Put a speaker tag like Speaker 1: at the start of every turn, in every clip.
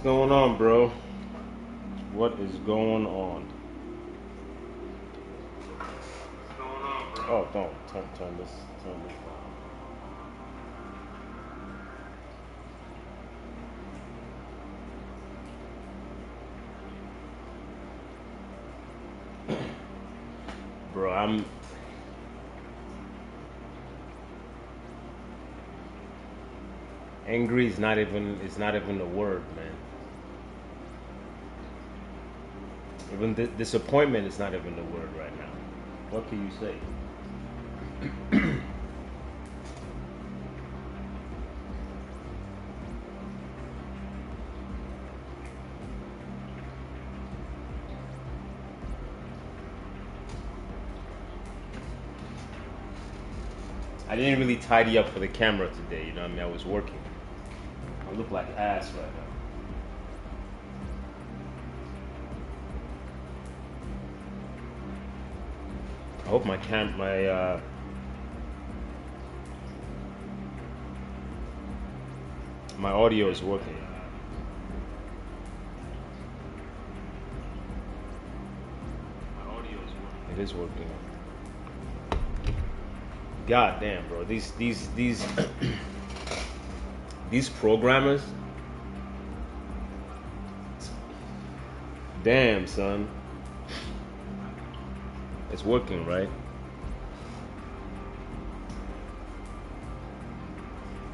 Speaker 1: going on, bro? What is going on? Oh, don't turn this down. Bro, I'm angry is not even a word, man. Even disappointment is not even a word right now. What can you say? I didn't really tidy up for the camera today, you know what I mean? I was working. I look like ass right now. I hope my audio is working. It is working. God damn, bro. These these programmers. Damn, son. It's working, right?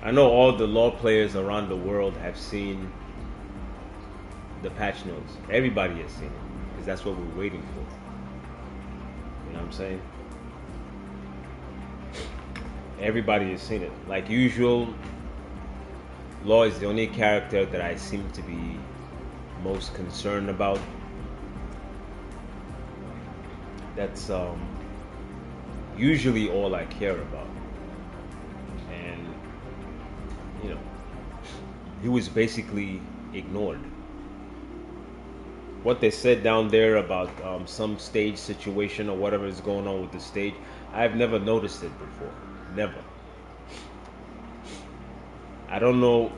Speaker 1: I know all the law players around the world have seen the patch notes. Everybody has seen it because that's what we're waiting for. You know what I'm saying? Everybody has seen it. Like usual, Law is the only character that I seem to be most concerned about. That's usually all I care about. And you know, he was basically ignored. What they said down there about some stage situation or whatever is going on with the stage, I've never noticed it before. Never. I don't know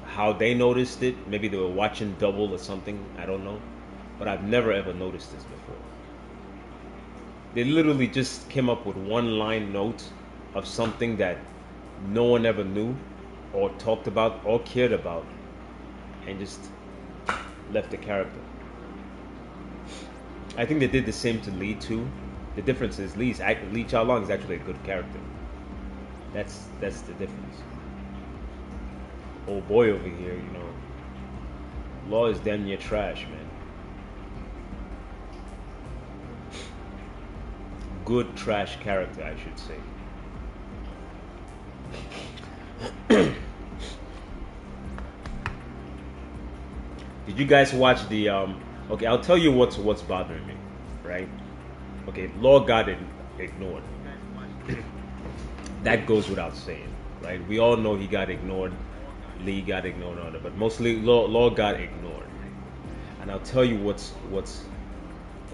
Speaker 1: how they noticed it. Maybe they were watching double or something. I don't know. But I've never ever noticed this before. They literally just came up with one line note of something that no one ever knew or talked about or cared about and just left the character. I think they did the same to Lee too. The difference is Lee Chaolong is actually a good character. That's the difference. Old boy over here, you know, Law is damn near trash, man. Good trash character, I should say. Did you guys watch the okay, I'll tell you what's bothering me, right? Okay, Law got ignored. That goes without saying, right? We all know he got ignored. Lee got ignored on it, but mostly Law got ignored. And I'll tell you what's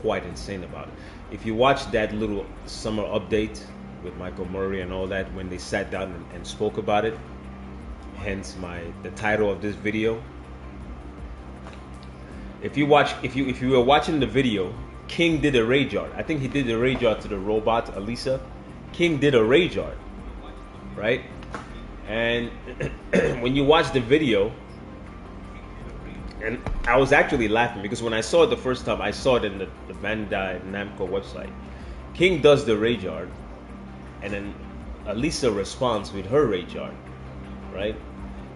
Speaker 1: quite insane about it. If you watch that little summer update with Michael Murray and all that, when they sat down and spoke about it, hence the title of this video. If you were watching the video, King did a rage art. I think he did a rage art to the robot Elisa. King did a rage art, right? And when you watch the video, and I was actually laughing because when I saw it the first time, I saw it in the Bandai Namco website. King does the rage art, and then Elisa responds with her rage art, right?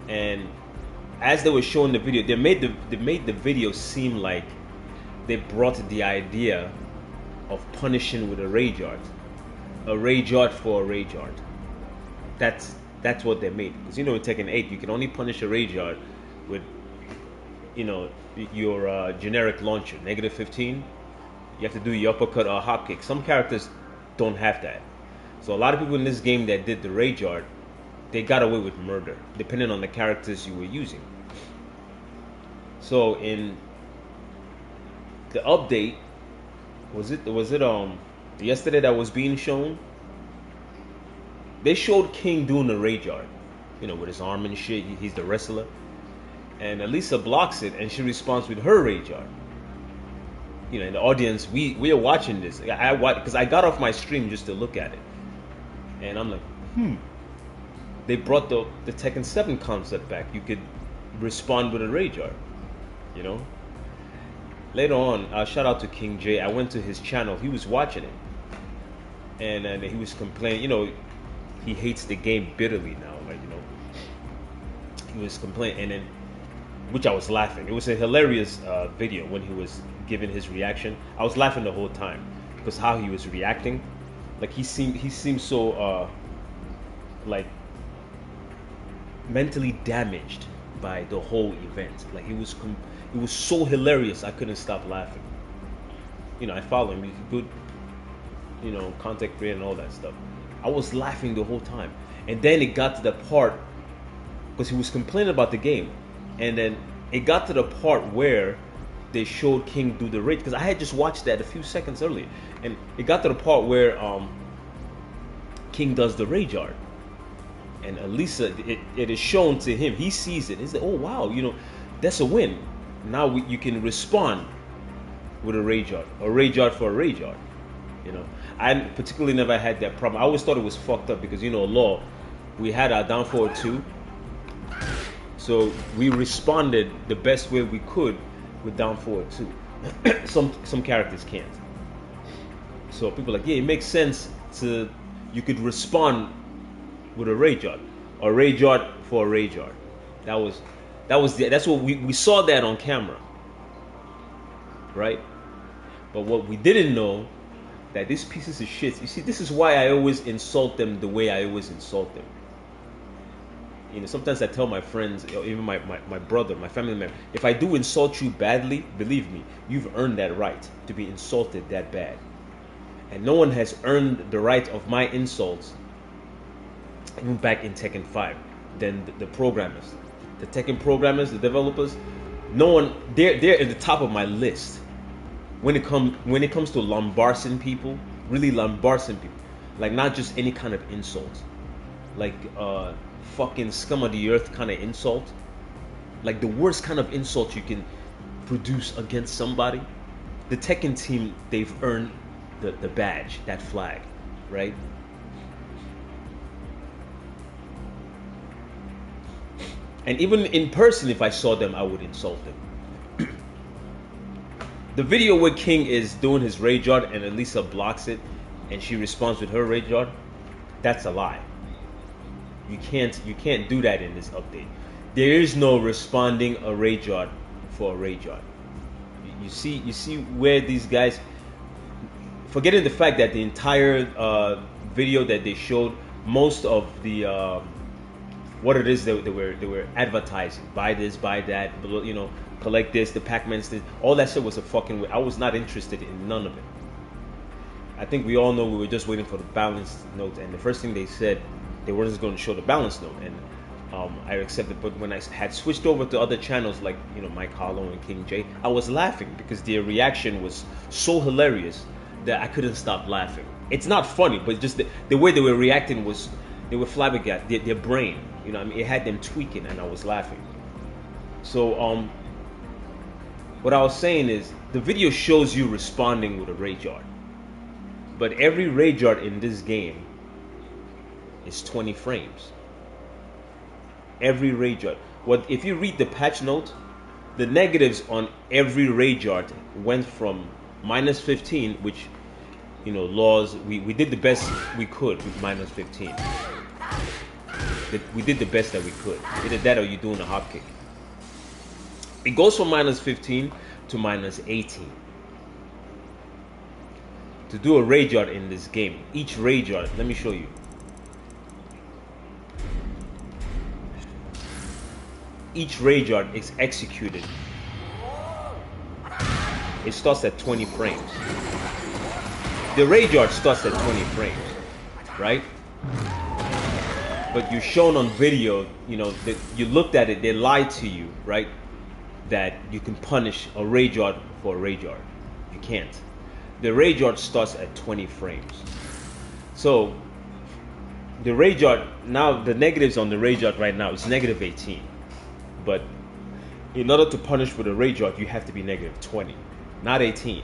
Speaker 1: And as they were showing the video, they made the video seem like they brought the idea of punishing with a rage art for a rage art. That's what they made. Because in Tekken 8, you can only punish a rage art with, your generic launcher, -15. You have to do your uppercut or hop kick. Some characters don't have that. So a lot of people in this game that did the rage art, they got away with murder, depending on the characters you were using. So in the update, was it yesterday that was being shown? They showed King doing the rage art, with his arm and shit. He's the wrestler, and Elisa blocks it, and she responds with her rage art. You know, in the audience, we are watching this. I watch because I got off my stream just to look at it, and I'm like, They brought the Tekken 7 concept back. You could respond with a rage art, you know. Later on, shout out to King J. I went to his channel. He was watching it, and he was complaining. You know, he hates the game bitterly now. Like, you know, he was complaining, and then, which I was laughing. It was a hilarious video when he was giving his reaction. I was laughing the whole time because how he was reacting. Like he seemed so like mentally damaged by the whole event. Like it was so hilarious. I couldn't stop laughing. You know, I follow him. He's a good, you know, content creator and all that stuff. I was laughing the whole time, and then it got to the part because he was complaining about the game, and then it got to the part where they showed King do the rage, because I had just watched that a few seconds earlier, and it got to the part where King does the rage art, and Elisa, it is shown to him. He sees it. He's like, oh wow, you know, that's a win. Now you can respond with a rage art for a rage art. You know, I particularly never had that problem. I always thought it was fucked up because, you know, law, we had our down forward 2, so we responded the best way we could with down forward 2. Some characters can't. So people are like, yeah, it makes sense to, you could respond with a rage art for a rage art. That's what we saw that on camera, right? But what we didn't know, that these pieces of shit, you see, this is why I always insult them the way I always insult them. You know, sometimes I tell my friends, or even my brother, my family member, if I do insult you badly, believe me, you've earned that right to be insulted that bad. And no one has earned the right of my insults, even back in Tekken 5, than the programmers. The Tekken programmers, the developers, no one, they're at the top of my list. When it comes to Lombardian people, really Lombardian people, like not just any kind of insult, like fucking scum of the earth kind of insult, like the worst kind of insult you can produce against somebody. The Tekken team, they've earned the badge, that flag, right? And even in person, if I saw them, I would insult them. The video where King is doing his rage art and Elisa blocks it and she responds with her rage art, that's a lie. You can't do that in this update. There is no responding a rage art for a rage art. You see where these guys, forgetting the fact that the entire video that they showed, most of the what it is they were advertising, buy this, buy that, you know, collect this, the Pac-Man's this, all that shit was a fucking, I was not interested in none of it. I think we all know we were just waiting for the balance note, and the first thing they said, they weren't just going to show the balance note, and I accepted. But when I had switched over to other channels like, you know, Mike Hollow and King J, I was laughing because their reaction was so hilarious that I couldn't stop laughing. It's not funny, but just the way they were reacting was, they were flabbergasted, their brain, you know, I mean, it had them tweaking, and I was laughing. So what I was saying is, the video shows you responding with a rage art, but every rage art in this game is 20 frames. Every rage art. What if you read the patch note, the negatives on every rage art went from -15, which, you know, laws, we did the best we could with -15. We did the best that we could. Either that or you're doing a hop kick. It goes from -15 to -18. To do a rage art in this game, each rage art, let me show you. Each rage art is executed. It starts at 20 frames. The rage art starts at 20 frames, right? But you're shown on video, you know, that you looked at it, they lied to you, right? That you can punish a rage art for a rage art. You can't. The rage art starts at 20 frames. So the rage art, now the negatives on the rage art right now is -18. But In order to punish with a rage art, you have to be negative 20, not 18.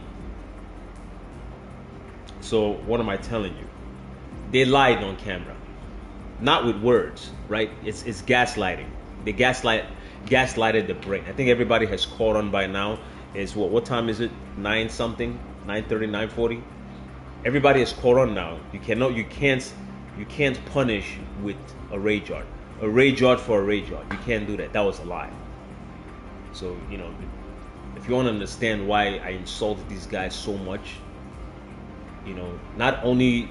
Speaker 1: So what am I telling you? They lied on camera, not with words, right? It's gaslighting. They gaslighted the brain. I think everybody has caught on by now. Is what time is it? 9 something, 9:30, 9:40. Everybody has caught on now. You can't punish with a rage art. A rage art for a rage art. You can't do that. That was a lie. So, you know, if you want to understand why I insulted these guys so much, you know, not only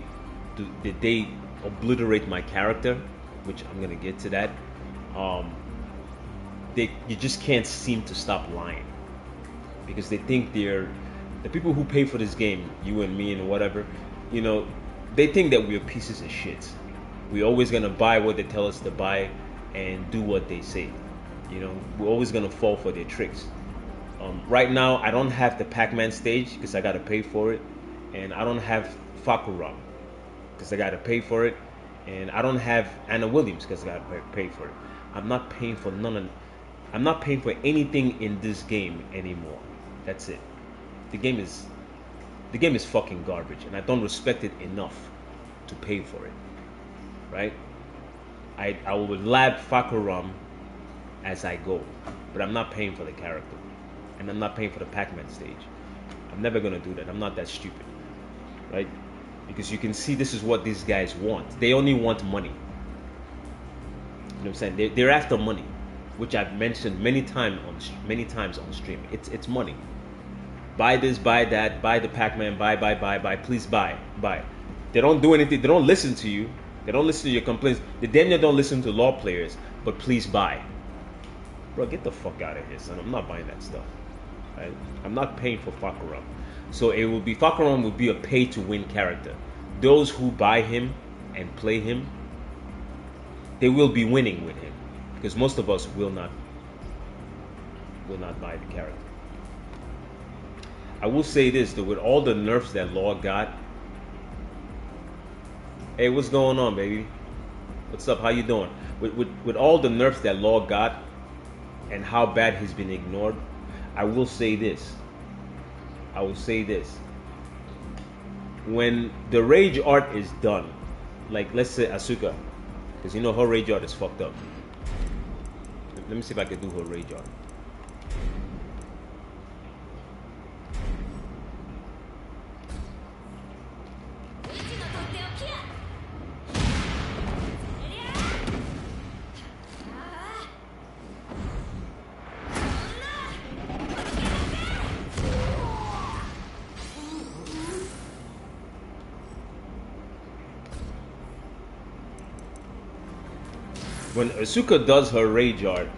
Speaker 1: did they obliterate my character, which I'm gonna get to that, you just can't seem to stop lying, because they think the people who pay for this game, you and me and whatever, you know, they think that we're pieces of shit. We're always gonna buy what they tell us to buy and do what they say. You know, we're always gonna fall for their tricks. Right now, I don't have the Pac-Man stage because I gotta pay for it, and I don't have Fakuram because I gotta pay for it, and I don't have Anna Williams because I gotta pay for it. I'm not paying for I'm not paying for anything in this game anymore. That's it. The game is fucking garbage, and I don't respect it enough to pay for it. Right? I will lab Fakuram as I go, but I'm not paying for the character, and I'm not paying for the Pac-Man stage. I'm never gonna do that. I'm not that stupid, right? Because you can see this is what these guys want. They only want money. You know what I'm saying? They're after money, which I've mentioned many times on stream. It's money. Buy this, buy that, buy the Pac-Man, buy, please buy. They don't do anything. They don't listen to you. They don't listen to your complaints. They damn near don't listen to law players, but please buy. Bro, get the fuck out of here, son. I'm not buying that stuff. Right? I'm not paying for Fakuram. So Fakuram will be a pay-to-win character. Those who buy him and play him, they will be winning with him, because most of us will not buy the character. I will say this though, with all the nerfs that Law got. Hey, what's going on, baby? What's up? How you doing? With all the nerfs that Law got and how bad he's been ignored, I will say this. When the rage art is done, like let's say Asuka, because you know her rage art is fucked up. Let me see if I can do her rage art. When Asuka does her rage art,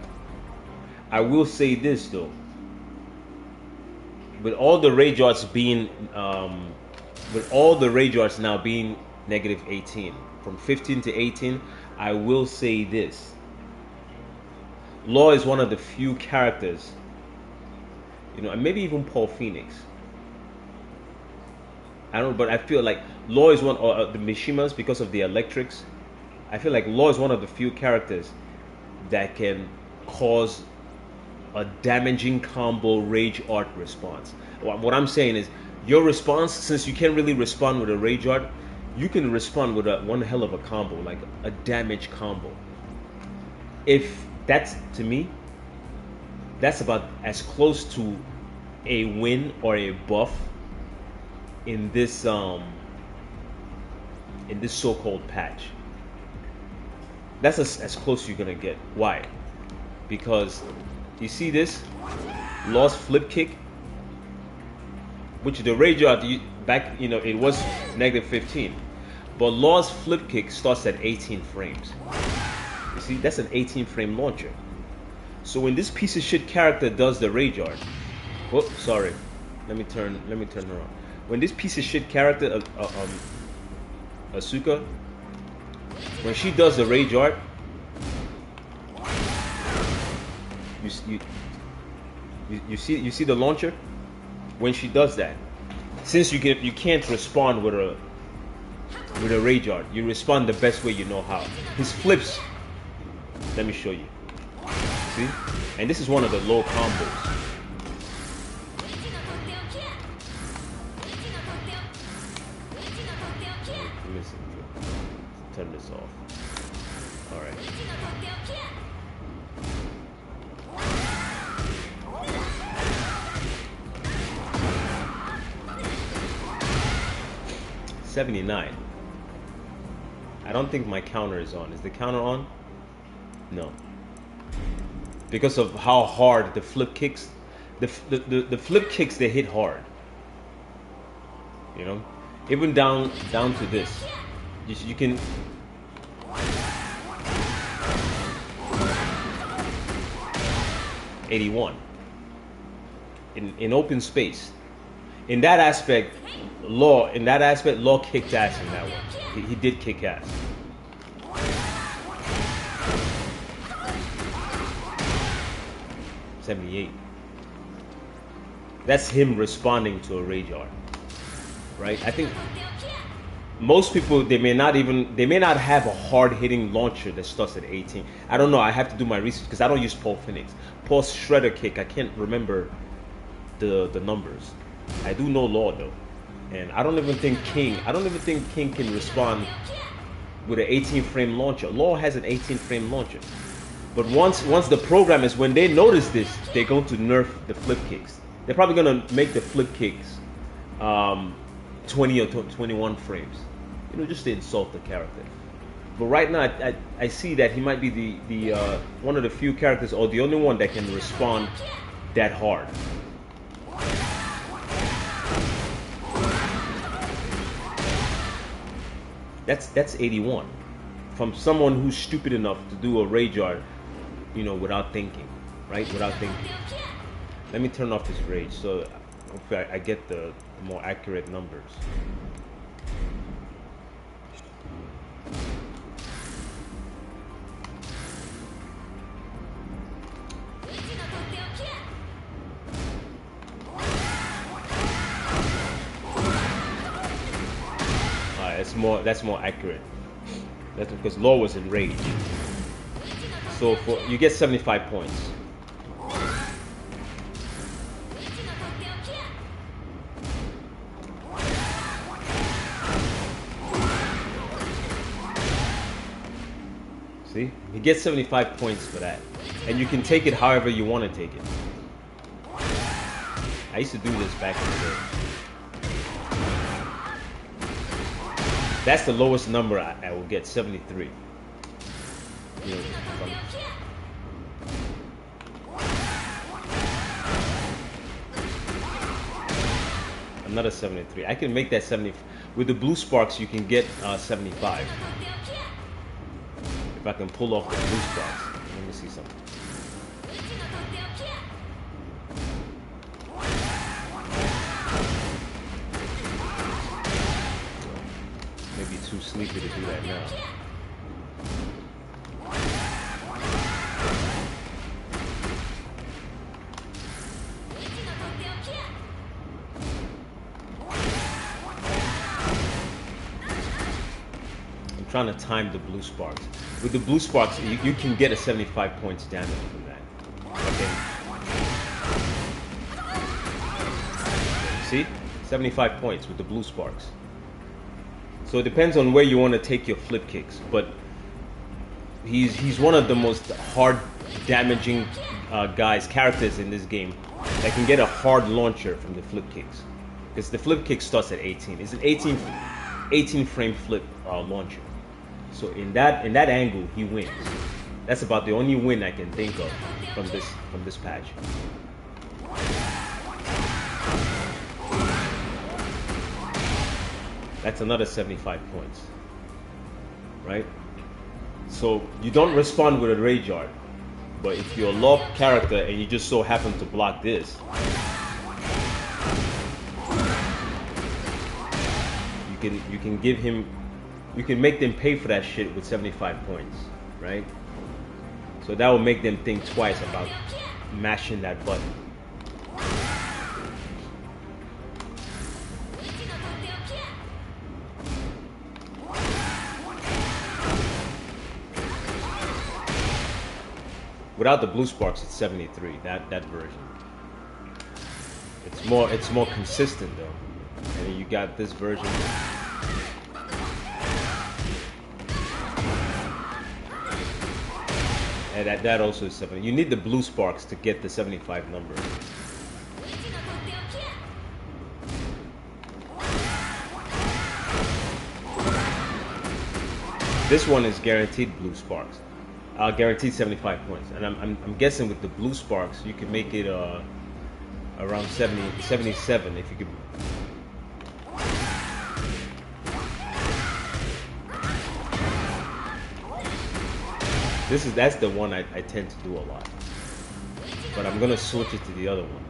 Speaker 1: I will say this though. With all the rage arts being, now being negative 18, from 15 to 18, I will say this. Law is one of the few characters, you know, and maybe even Paul Phoenix. I don't know, but I feel like Law is one of the Mishimas because of the electrics. I feel like Law is one of the few characters that can cause a damaging combo rage art response. What I'm saying is, your response, since you can't really respond with a rage art, you can respond with one hell of a combo, like a damage combo. If that's, to me, that's about as close to a win or a buff in this so-called patch. That's as close you're gonna get. Why? Because you see this Law's flip kick, which the rage art back, you know, it was negative 15, but Law's flip kick starts at 18 frames. You see, that's an 18 frame launcher. So when this piece of shit character does the rage art, whoop, sorry, let me turn around. When this piece of shit character, Asuka, when she does the rage art, you see the launcher. When she does that, since you can't respond with a rage art, you respond the best way you know how. His flips. Let me show you. See? And this is one of the low combos. Listen, turn this off. Alright. $79. I don't think my counter is on. Is the counter on? No. Because of how hard the flip kicks, the flip kicks, they hit hard. You know, even down to this, you can. $81 in open space. In that aspect, Law kicked ass in that one. He did kick ass. $78. That's him responding to a rage art, right? I think most people, they may not have a hard hitting launcher that starts at 18. I don't know. I have to do my research because I don't use Paul Phoenix. Paul's shredder kick, I can't remember the numbers. I do know Law though, and I don't even think King can respond with an 18 frame launcher. Law has an 18 frame launcher. But once the program is, when they notice this, they're going to nerf the flip kicks. They're probably going to make the flip kicks 20 or 21 frames, you know, just to insult the character. But right now, I see that he might be the one of the few characters, or the only one that can respond that hard. That's 81 from someone who's stupid enough to do a rage art, you know, without thinking, right? Without thinking. Let me turn off this rage so hopefully I get the more accurate numbers. That's more accurate. That's because Law was in rage. So you get 75 points. See? You get 75 points for that. And you can take it however you want to take it. I used to do this back in the day. That's the lowest number I will get, 73. You know, another 73. I can make that 70. With the blue sparks, you can get 75. If I can pull off the blue sparks. Let me see something. Maybe too sleepy to do that now. I'm trying to time the blue sparks. With the blue sparks, you can get a 75 points damage from that. Okay. See? 75 points with the blue sparks. So it depends on where you want to take your flip kicks, but he's one of the most hard damaging characters in this game that can get a hard launcher from the flip kicks, because the flip kick starts at 18. It's an 18 frame flip launcher. So in that angle, he wins. That's about the only win I can think of from this patch. That's another 75 points, right? So you don't respond with a rage art, but if you're a Law character and you just so happen to block this, you can give him, you can make them pay for that shit with 75 points, right? So that will make them think twice about mashing that button. Without the blue sparks, it's 73. That version. It's more consistent though. And then you got this version. And that also is 70. You need the blue sparks to get the 75 number. This one is guaranteed blue sparks. Guaranteed 75 points. And I'm guessing with the blue sparks, you can make it around 77 if you could. That's the one I tend to do a lot. But I'm gonna switch it to the other one.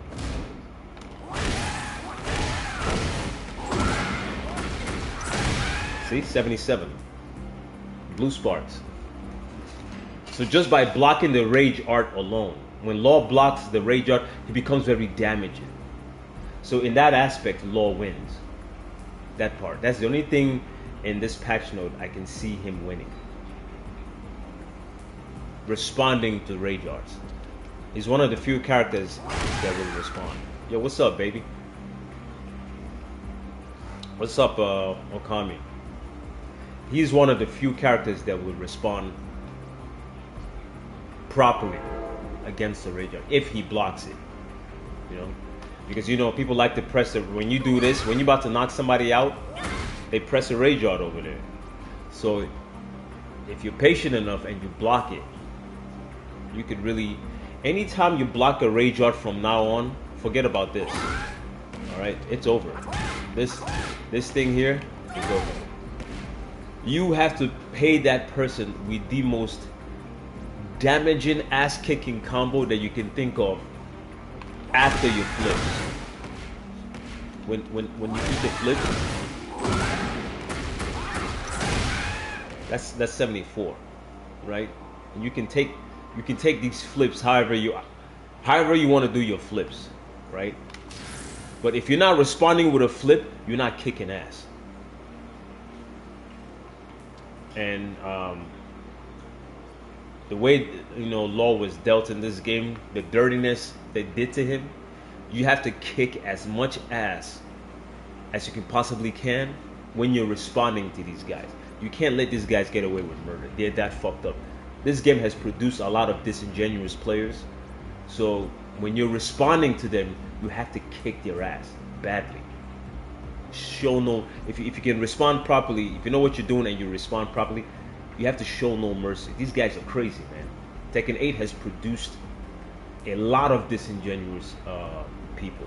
Speaker 1: See, 77. Blue sparks. So just by blocking the rage art alone, when Law blocks the rage art, he becomes very damaging. So in that aspect, Law wins. That part. That's the only thing in this patch note I can see him winning. Responding to rage arts. He's one of the few characters that will respond. Yo, what's up, baby? What's up, Okami? He's one of the few characters that will respond properly against the rage art if he blocks it. You know, because you know people like to press it when you do this. When you're about to knock somebody out, they press a rage art over there. So if you're patient enough and you block it, you could really. Anytime you block a rage art from now on, forget about this. All right, it's over. This thing here is over. You have to pay that person with the most damaging ass-kicking combo that you can think of after your flips. When you do the flip, that's 74, right? And you can take these flips however you want to do your flips, right? But if you're not responding with a flip, you're not kicking ass. And the way Law was dealt in this game, the dirtiness they did to him, you have to kick as much ass as you can possibly can when you're responding to these guys. You can't let these guys get away with murder. They're that fucked up. This game has produced a lot of disingenuous players, so when you're responding to them, you have to kick their ass badly. Show no, if you can respond properly, if you know what you're doing and you respond properly, you have to show no mercy. These guys are crazy, man. Tekken 8 has produced a lot of disingenuous people,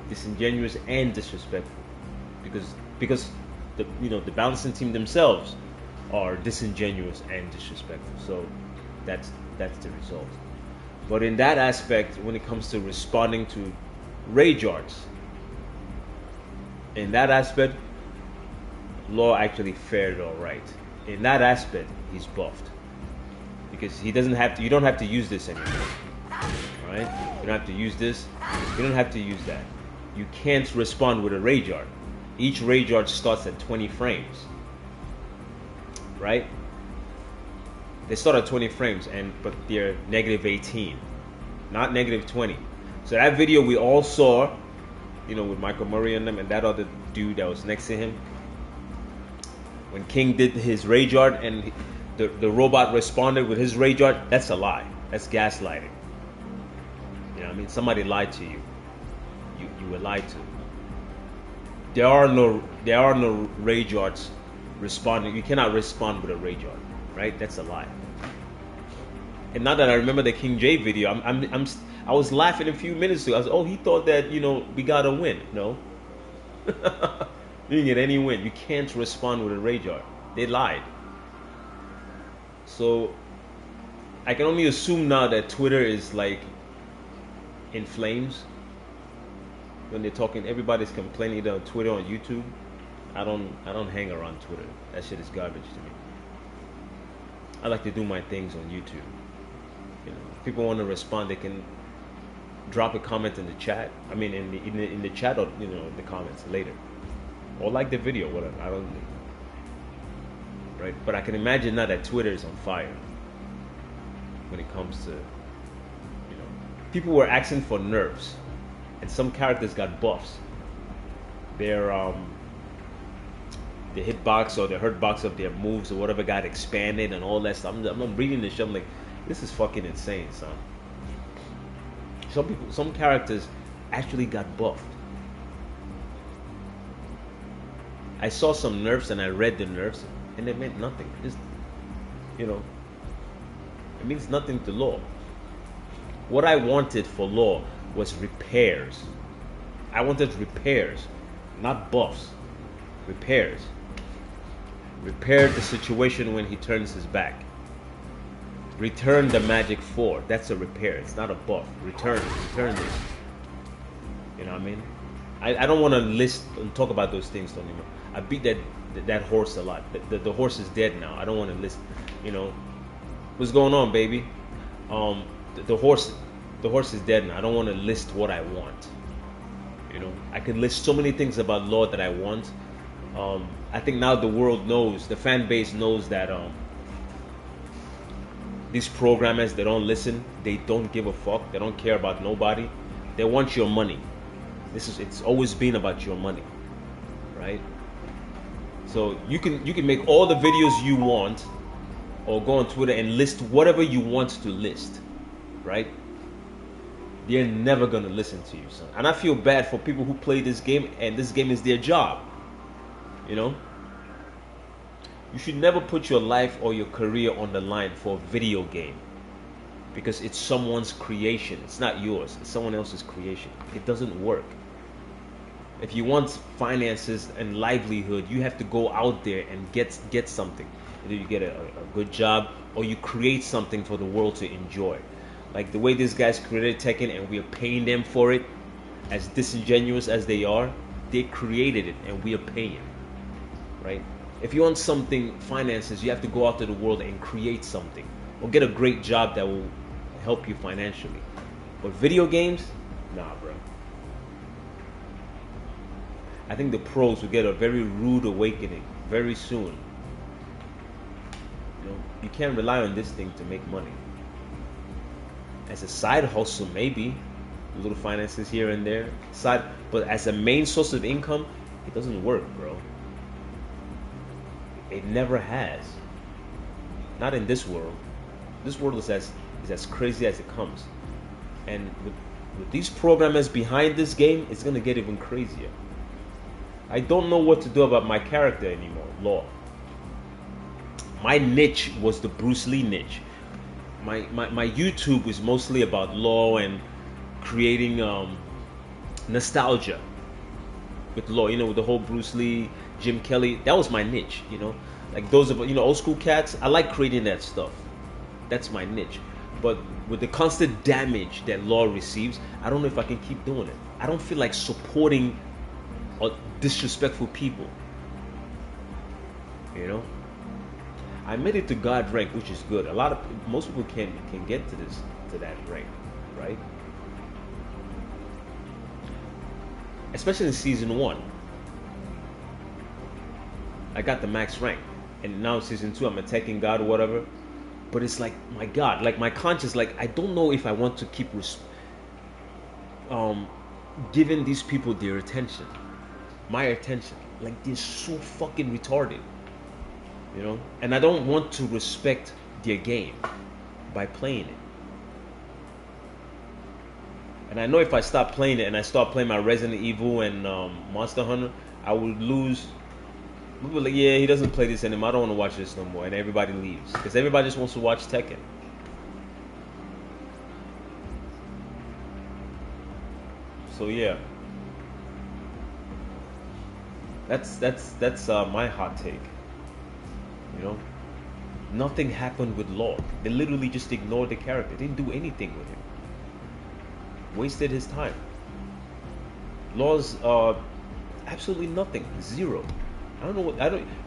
Speaker 1: disingenuous and disrespectful, because the balancing team themselves are disingenuous and disrespectful. So that's the result. But in that aspect, when it comes to responding to rage arts, in that aspect, Law actually fared all right. In that aspect, he's buffed because he doesn't have to. You don't have to use this anymore. All right? You don't have to use this. You don't have to use that. You can't respond with a rage art. Each rage art starts at 20 frames. Right? They start at 20 frames, but they're negative 18, not negative 20. So that video we all saw, with Michael Murray and them, and that other dude that was next to him, when King did his rage art and the robot responded with his rage art, that's a lie. That's gaslighting. You know what I mean? Somebody lied to you. You were lied to. There are no rage arts responding. You cannot respond with a rage art, right? That's a lie. And now that I remember the King J video, I was laughing a few minutes ago. I was, he thought that we got a win. No, you didn't get any win. You can't respond with a rage art. They lied. So I can only assume now that Twitter is like in flames when they're talking. Everybody's complaining on Twitter, on YouTube. I don't hang around Twitter. That shit is garbage to me. I like to do my things on YouTube. If people want to respond, they can drop a comment in the chat. I mean, in the chat or the comments later, or like the video, whatever. I don't know. Right? But I can imagine now that Twitter is on fire. when it comes to, people were asking for nerfs, and some characters got buffs. Their the hitbox or the hurtbox of their moves or whatever got expanded and all that stuff. I'm reading this shit. I'm like, this is fucking insane, son. Some characters actually got buffed. I saw some nerfs and I read the nerfs, and it meant nothing. Just, it means nothing to law. What I wanted for law was repairs. I wanted repairs, not buffs. Repairs. Repair the situation when he turns his back. Return the magic 4. That's a repair. It's not a buff. Return this. You know what I mean? I don't want to list and talk about those things anymore. I beat that horse a lot. The horse is dead now. I don't want to list. What's going on, baby? The horse is dead now. I don't want to list what I want. I could list so many things about law that I want. I think now the world knows, the fan base knows that these programmers, they don't listen, they don't give a fuck, they don't care about nobody. They want your money. It's always been about your money, right? So you can make all the videos you want, or go on Twitter and list whatever you want to list, right? They're never gonna listen to you, son. And I feel bad for people who play this game and this game is their job. You should never put your life or your career on the line for a video game, because it's someone's creation. It's not yours. It's someone else's creation. It doesn't work. If you want finances and livelihood, you have to go out there and get something. Either you get a good job or you create something for the world to enjoy. Like the way these guys created Tekken and we are paying them for it, as disingenuous as they are, they created it and we are paying, right? If you want something, finances, you have to go out to the world and create something, or get a great job that will help you financially. But video games, nah, bro. I think the pros will get a very rude awakening very soon. You can't rely on this thing to make money. As a side hustle, maybe a little finances here and there, but as a main source of income, it doesn't work, bro. It never has. Not in this world. This world is as crazy as it comes. And with these programmers behind this game, it's gonna get even crazier. I don't know what to do about my character anymore, Law. My niche was the Bruce Lee niche. My YouTube was mostly about Law and creating nostalgia with Law. With the whole Bruce Lee, Jim Kelly. That was my niche. Like those of old school cats. I like creating that stuff. That's my niche. But with the constant damage that Law receives, I don't know if I can keep doing it. I don't feel like supporting disrespectful people. I made it to God rank, which is good. Most people can get to that rank, right? Especially in season 1. I got the max rank, and now season 2 I'm a Tekken God or whatever. But it's like, my God, like my conscience, like I don't know if I want to keep giving these people their attention, my attention. Like they're so fucking retarded, and I don't want to respect their game by playing it. And I know if I stop playing it and I start playing my Resident Evil and Monster Hunter, I would lose. People are like, yeah, he doesn't play this anymore. I don't want to watch this no more, and everybody leaves because everybody just wants to watch Tekken. So yeah, that's my hot take. Nothing happened with Law. They literally just ignored the character. They didn't do anything with him. Wasted his time. Law's absolutely nothing. Zero.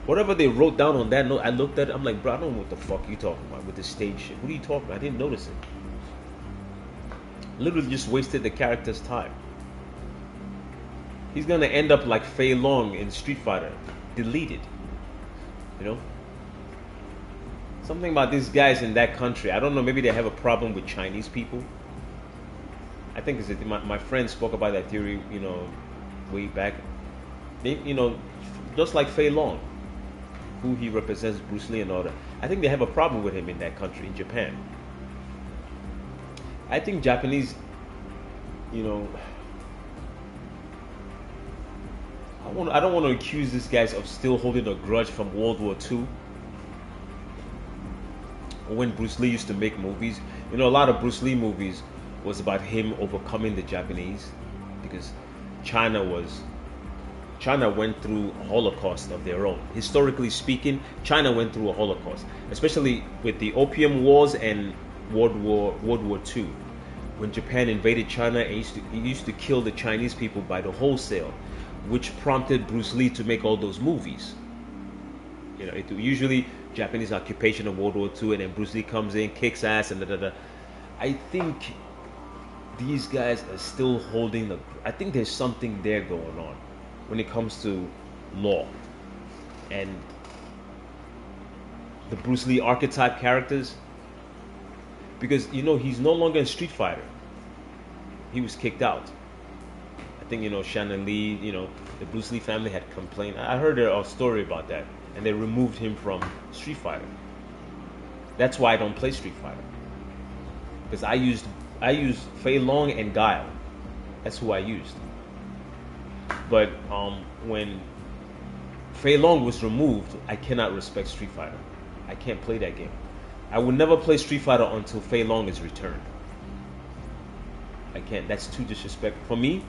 Speaker 1: Whatever they wrote down on that note, I looked at it, I'm like, bro, I don't know what the fuck you talking about with the stage shit. What are you talking about? I didn't notice it. Literally just wasted the character's time. He's gonna end up like Fei Long in Street Fighter. Deleted. So something about these guys in that country. I don't know. Maybe they have a problem with Chinese people. I think my friend spoke about that theory, way back. They, just like Fei Long, who he represents, Bruce Lee and all that. I think they have a problem with him in that country, in Japan. I think Japanese, I don't want to accuse these guys of still holding a grudge from World War II. When Bruce Lee used to make movies, a lot of Bruce Lee movies was about him overcoming the Japanese, because China went through a Holocaust of their own. Historically speaking, China went through a Holocaust, especially with the Opium Wars and World War II. When Japan invaded China, it used to kill the Chinese people by the wholesale, which prompted Bruce Lee to make all those movies. Usually Japanese occupation of World War II, and then Bruce Lee comes in, kicks ass, and da. I think these guys are still holding I think there's something there going on when it comes to law and the Bruce Lee archetype characters, because he's no longer in Street Fighter. He was kicked out. I think Shannon Lee, the Bruce Lee family had complained. I heard a story about that, and they removed him from Street Fighter. That's why I don't play Street Fighter, because I used Fei Long and Guile. That's who I used. But when Fei Long was removed, I cannot respect Street Fighter. I can't play that game. I will never play Street Fighter until Fei Long is returned. I can't. That's too disrespectful for me.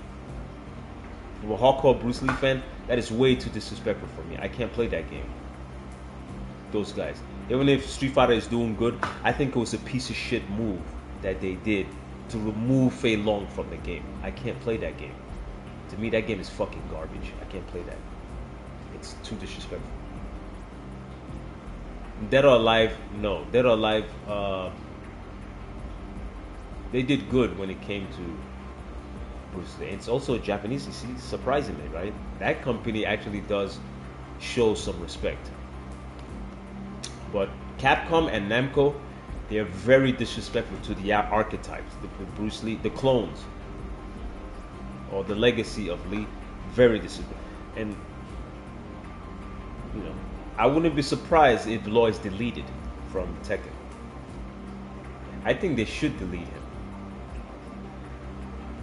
Speaker 1: I'm a hardcore Bruce Lee fan. That is way too disrespectful for me. I can't play that game. Those guys. Even if Street Fighter is doing good, I think it was a piece of shit move that they did to remove Fei Long from the game. I can't play that game. To me, that game is fucking garbage. I can't play that. It's too disrespectful. Dead or Alive, no. Dead or Alive, they did good when it came to Bruce Lee. It's also Japanese, you see, surprisingly, right? That company actually does show some respect. But Capcom and Namco, they're very disrespectful to the archetypes, the Bruce Lee, the clones, or the legacy of Lee. Very disrespectful. And, I wouldn't be surprised if Law is deleted from Tekken. I think they should delete him.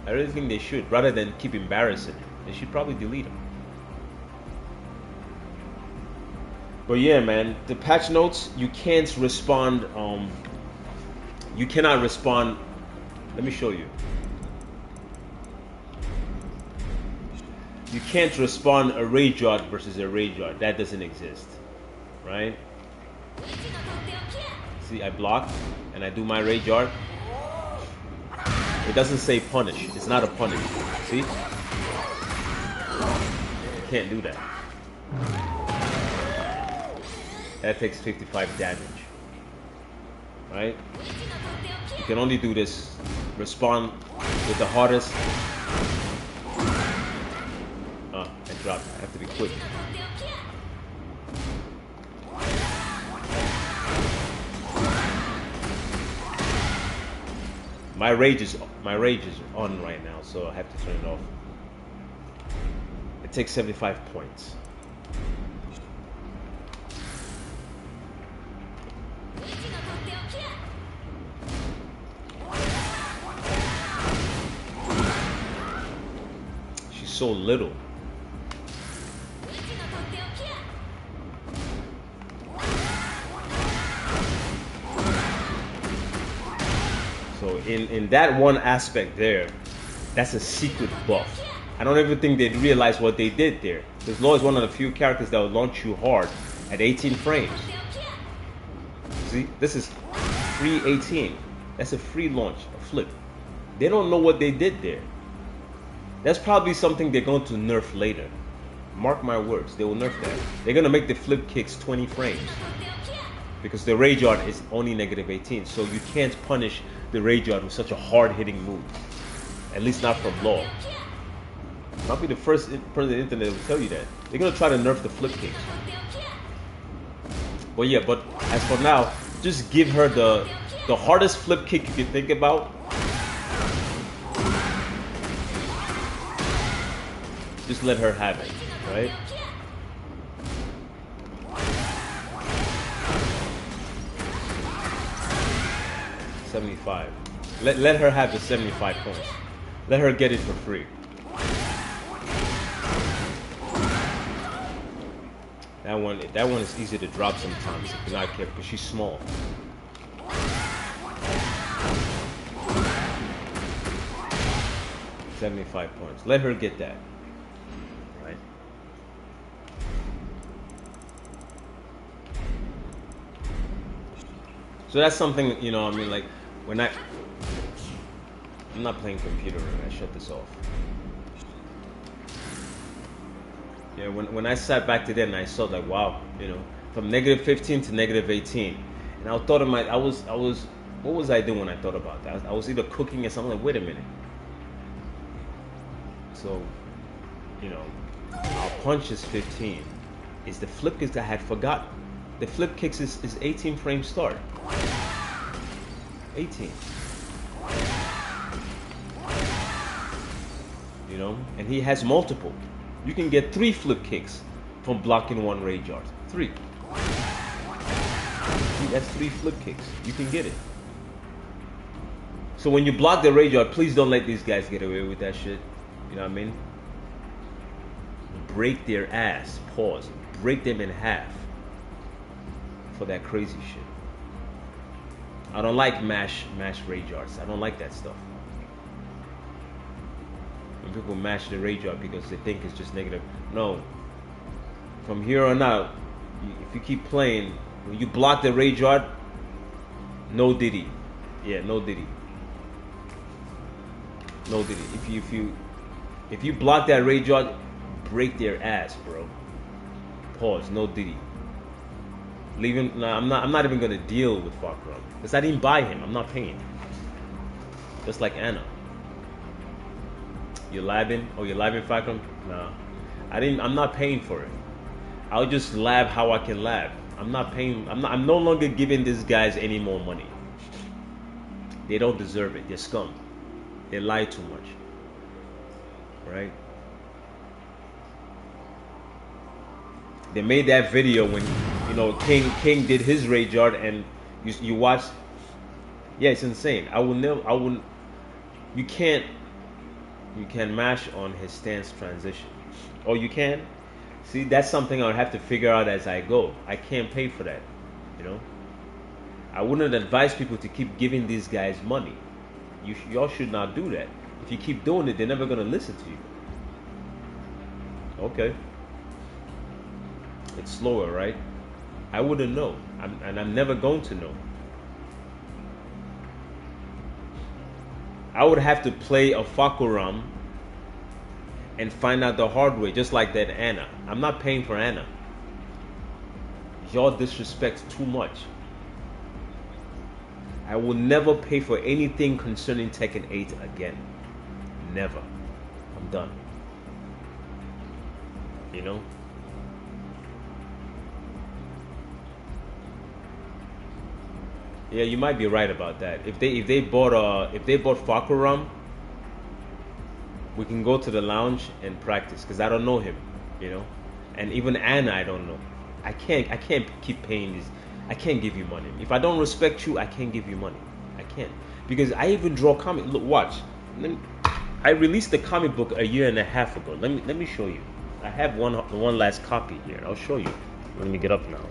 Speaker 1: I really think they should, rather than keep embarrassing him. They should probably delete him. But yeah, man, the patch notes, you can't respond. You cannot respond. Let me show you. You can't respond a rage art versus a rage art. That doesn't exist, right? See, I block and I do my rage art. It doesn't say punish. It's not a punish. See? You can't do that. That takes 55 damage. Right? You can only do this. Respond with the hardest. I dropped. I have to be quick. My rage is on right now, so I have to turn it off. It takes 75 points. She's so little. So in that one aspect there, that's a secret buff. I don't even think they'd realize what they did there. Because Law is one of the few characters that will launch you hard at 18 frames. See, this is free 18. That's a free launch, a flip. They don't know what they did there. That's probably something they're going to nerf later. Mark my words, they will nerf that. They're going to make the flip kicks 20 frames. Because the rage art is only negative 18. So you can't punish the rage art with such a hard-hitting move. At least not from Law. I'll be the first person on the internet that will tell you that. They're going to try to nerf the flip kicks. But yeah, but as for now, just give her the hardest flip kick you can think about. Just let her have it, right? $75. Let her have the 75 points. Let her get it for free. That one is easy to drop sometimes if you're not careful because she's small. $75 points. Let her get that. Right? So that's something, you know, I mean, like when I'm not playing computer, I shut this off. Yeah, when I sat back to that and I saw like, wow, you know, from -15 to -18, and I thought of what was I doing when I thought about that? I was either cooking or something. Like, wait a minute. So, you know, our punch is 15. Is the flip kicks I had forgotten? The flip kicks is 18 frame start. 18. You know, and he has multiple. You can get 3 flip kicks from blocking 1 rage art. 3. That's 3 flip kicks. You can get it. So when you block the rage art, please don't let these guys get away with that shit. You know what I mean? Break their ass. Pause. Break them in half for that crazy shit. I don't like mash rage arts. I don't like that stuff. When people mash the rage art because they think it's just negative. No. From here on out, if you keep playing, when you block the rage art, no diddy. Yeah, no diddy. No diddy. If you block that rage art, break their ass, bro. Pause. No diddy. Leaving. No, I'm not even gonna deal with Fakram because I didn't buy him. I'm not paying. Just like Anna. You're labbing? Oh, you're labbing Fakram? Nah. I'm not paying for it. I'll just lab how I can lab. I'm not paying. I'm no longer giving these guys any more money. They don't deserve it. They're scum. They lie too much. Right? They made that video when, you know, King did his rage art, and you watch. Yeah, it's insane. You can't mash on his stance transition. Oh, you can? See, that's something I'll have to figure out as I go. I can't pay for that, you know? I wouldn't advise people to keep giving these guys money. Y'all should not do that. If you keep doing it, they're never going to listen to you. Okay. It's slower, right? I wouldn't know. I'm never going to know. I would have to play a Fakuram and find out the hard way, just like that Anna. I'm not paying for Anna. Y'all disrespect too much. I will never pay for anything concerning Tekken 8 again. Never. I'm done. You know? Yeah, you might be right about that. If they bought Fakuram, we can go to the lounge and practice because I don't know him, you know, and even Anna I don't know. I can't keep paying this. I can't give you money if I don't respect you. I can't give you money. I can't because I even draw comic. Look, watch. I released the comic book a year and a half ago. Let me show you. I have one last copy here. I'll show you. Let me get up now.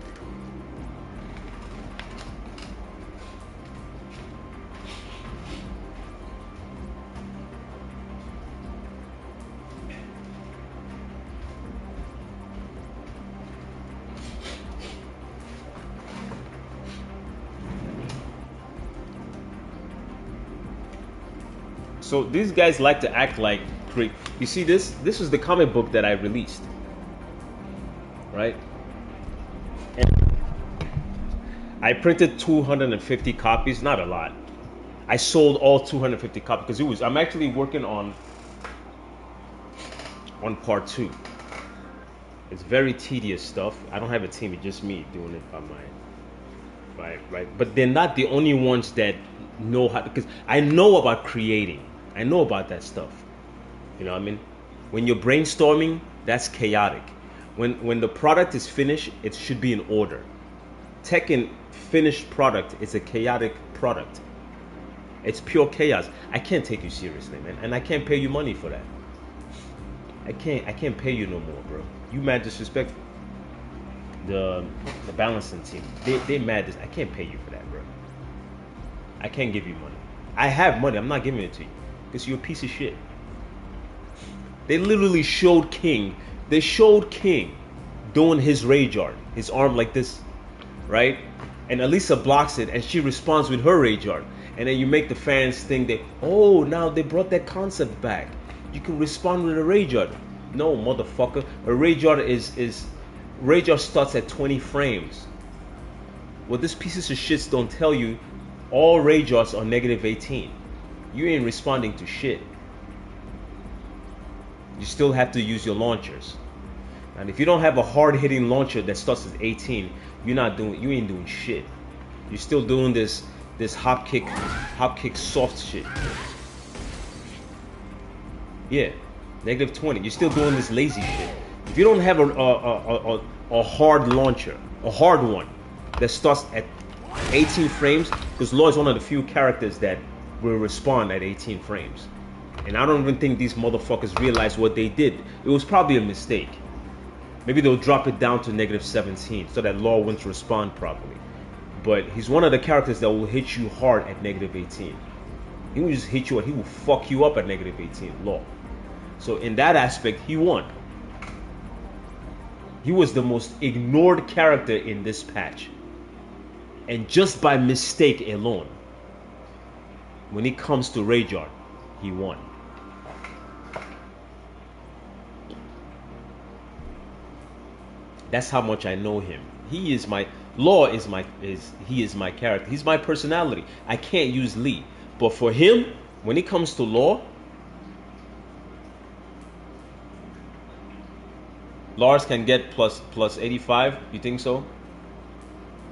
Speaker 1: So these guys like to act like great. You see this? This is the comic book that I released. Right? And I printed 250 copies, not a lot. I sold all 250 copies because I'm actually working on part 2. It's very tedious stuff. I don't have a team, it's just me doing it by mine. right. But they're not the only ones that know how. Because I know about creating. I know about that stuff. You know what I mean? When you're brainstorming, that's chaotic. When the product is finished, it should be in order. Tekken finished product is a chaotic product. It's pure chaos. I can't take you seriously, man, and I can't pay you money for that. I can't pay you no more, bro. You mad disrespectful. The balancing team, they mad. I can't pay you for that, bro. I can't give you money. I have money. I'm not giving it to you because you're a piece of shit. They literally showed King. They showed King doing his rage art, his arm like this, right? And Elisa blocks it, and she responds with her rage art. And then you make the fans think that, oh, now they brought that concept back. You can respond with a rage art. No, motherfucker. A rage art is rage art starts at 20 frames. What these pieces of shits don't tell you, all rage arts are negative 18. You ain't responding to shit. You still have to use your launchers. And if you don't have a hard-hitting launcher that starts at 18, you ain't doing shit. You're still doing this hop kick soft shit. Yeah, negative 20. You're still doing this lazy shit. If you don't have a hard launcher, a hard one that starts at 18 frames, because Law is one of the few characters that will respond at 18 frames. And I don't even think these motherfuckers realize what they did. It was probably a mistake. Maybe they'll drop it down to negative 17 so that Law won't respond properly. But he's one of the characters that will hit you hard at negative 18. He will just hit you and he will fuck you up at negative 18, Law. So in that aspect, he won. He was the most ignored character in this patch. And just by mistake alone, when it comes to Rage Art, he won. That's how much I know him. He is my he is my character. He's my personality. I can't use Lee. But for him, when it comes to Law, Lars can get plus 85. You think so?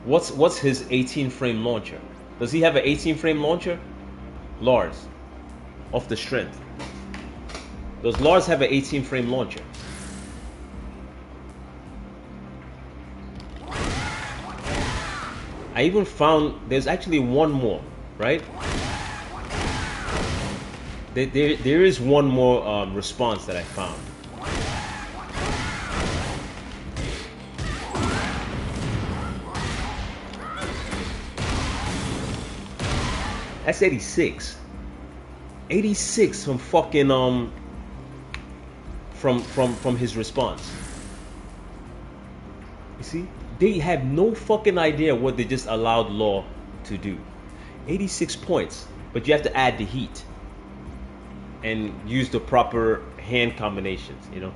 Speaker 1: What's his 18 frame launcher? Does he have an 18 frame launcher? Lars, off the strength. Does Lars have an 18 frame launcher? I even found there's actually one more, right? There is one more response that I found. That's 86. 86 from fucking from his response. You see? They have no fucking idea what they just allowed Law to do. 86 points, but you have to add the heat and use the proper hand combinations, you know.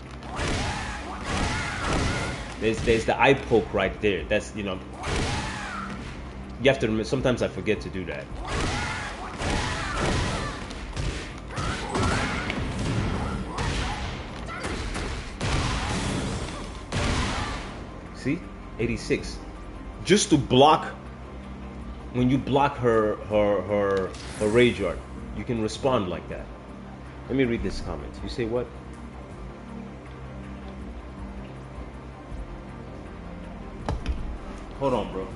Speaker 1: There's the eye poke right there. That's, you know, you have to remember. Sometimes I forget to do that. See? 86. Just to block, when you block her rage art, you can respond like that. Let me read this comment. You say what? Hold on, bro.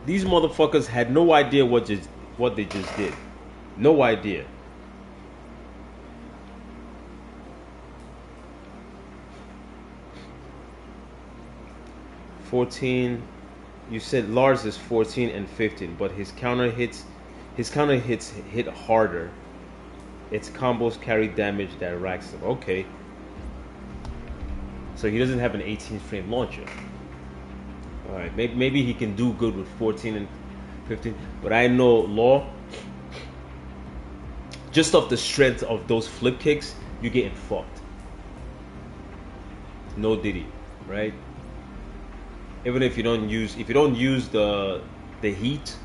Speaker 1: These motherfuckers had no idea what they just did. No idea. $14. You said Lars is 14 and 15, but his counter hits hit harder. Its combos carry damage that racks them. Okay. So he doesn't have an 18 frame launcher. Alright, maybe he can do good with 14 and 15, but I know Law, just off the strength of those flip kicks, you're getting fucked. no Diddy, right? Even if you don't use the heat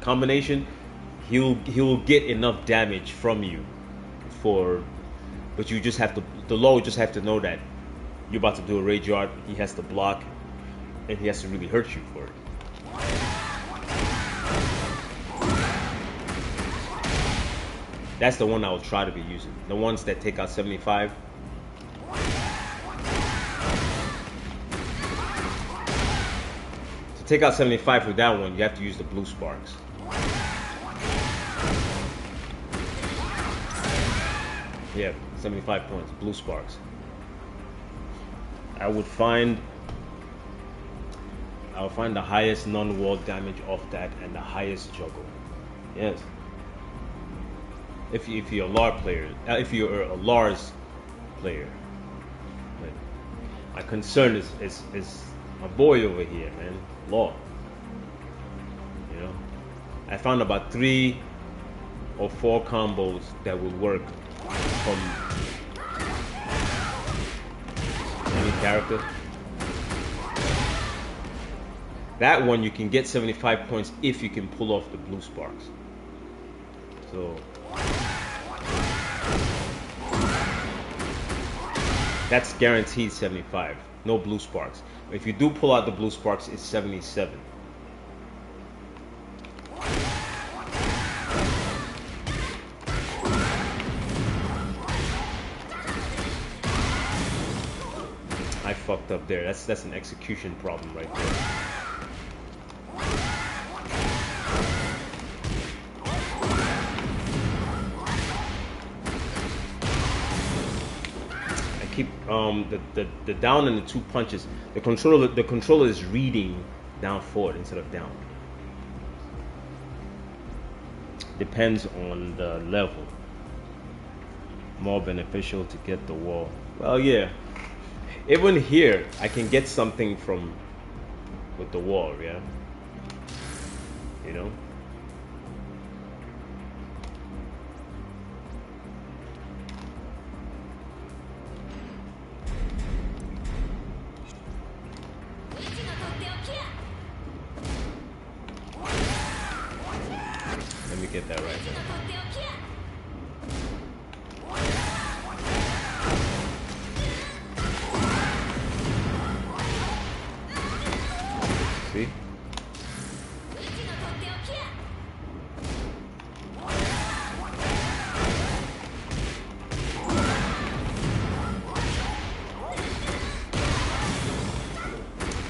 Speaker 1: combination, he'll get enough damage from you for, but you just have to, the low just have to know that you're about to do a rage yard. He has to block, and he has to really hurt you for it. That's the one I will try to be using. The ones that take out 75. To take out 75 with that one, you have to use the blue sparks. Yeah, 75 points, blue sparks. I'll find the highest non-wall damage off that and the highest juggle. Yes. If you're a Lars player, if you're a Lars player. But my concern is my boy over here, man, Law. You know, I found about 3 or 4 combos that will work from any character. That one you can get 75 points if you can pull off the blue sparks. So that's guaranteed 75. No blue sparks. If you do pull out the blue sparks, it's 77. I fucked up there. That's an execution problem right there. Keep the down and the 2 punches. The controller is reading down forward instead of down. Depends on the level. More beneficial to get the wall. Well, yeah. Even here, I can get something from with the wall, yeah. You know. Let me get that right now. See?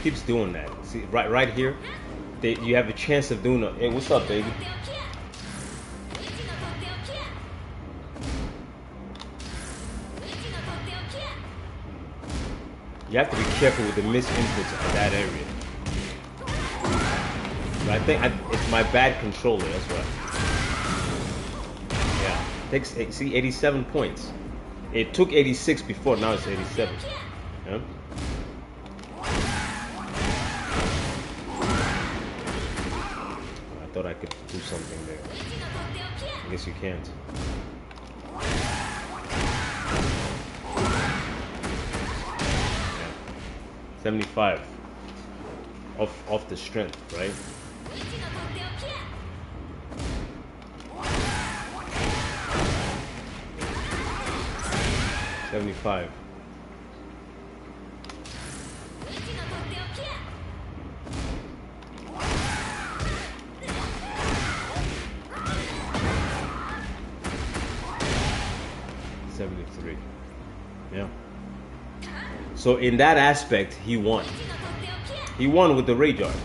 Speaker 1: Keeps doing that. See, right here, you have a chance of doing it. Hey, what's up, baby? You have to be careful with the misinputs in that area. But I think it's my bad controller. That's why. Yeah, takes see 87 points. It took 86 before. Now it's 87. Yeah. I thought I could do something there. I guess you can't. Yeah. 75 off the strength, right? $75. $73. Yeah. So in that aspect, he won. He won with the rage art.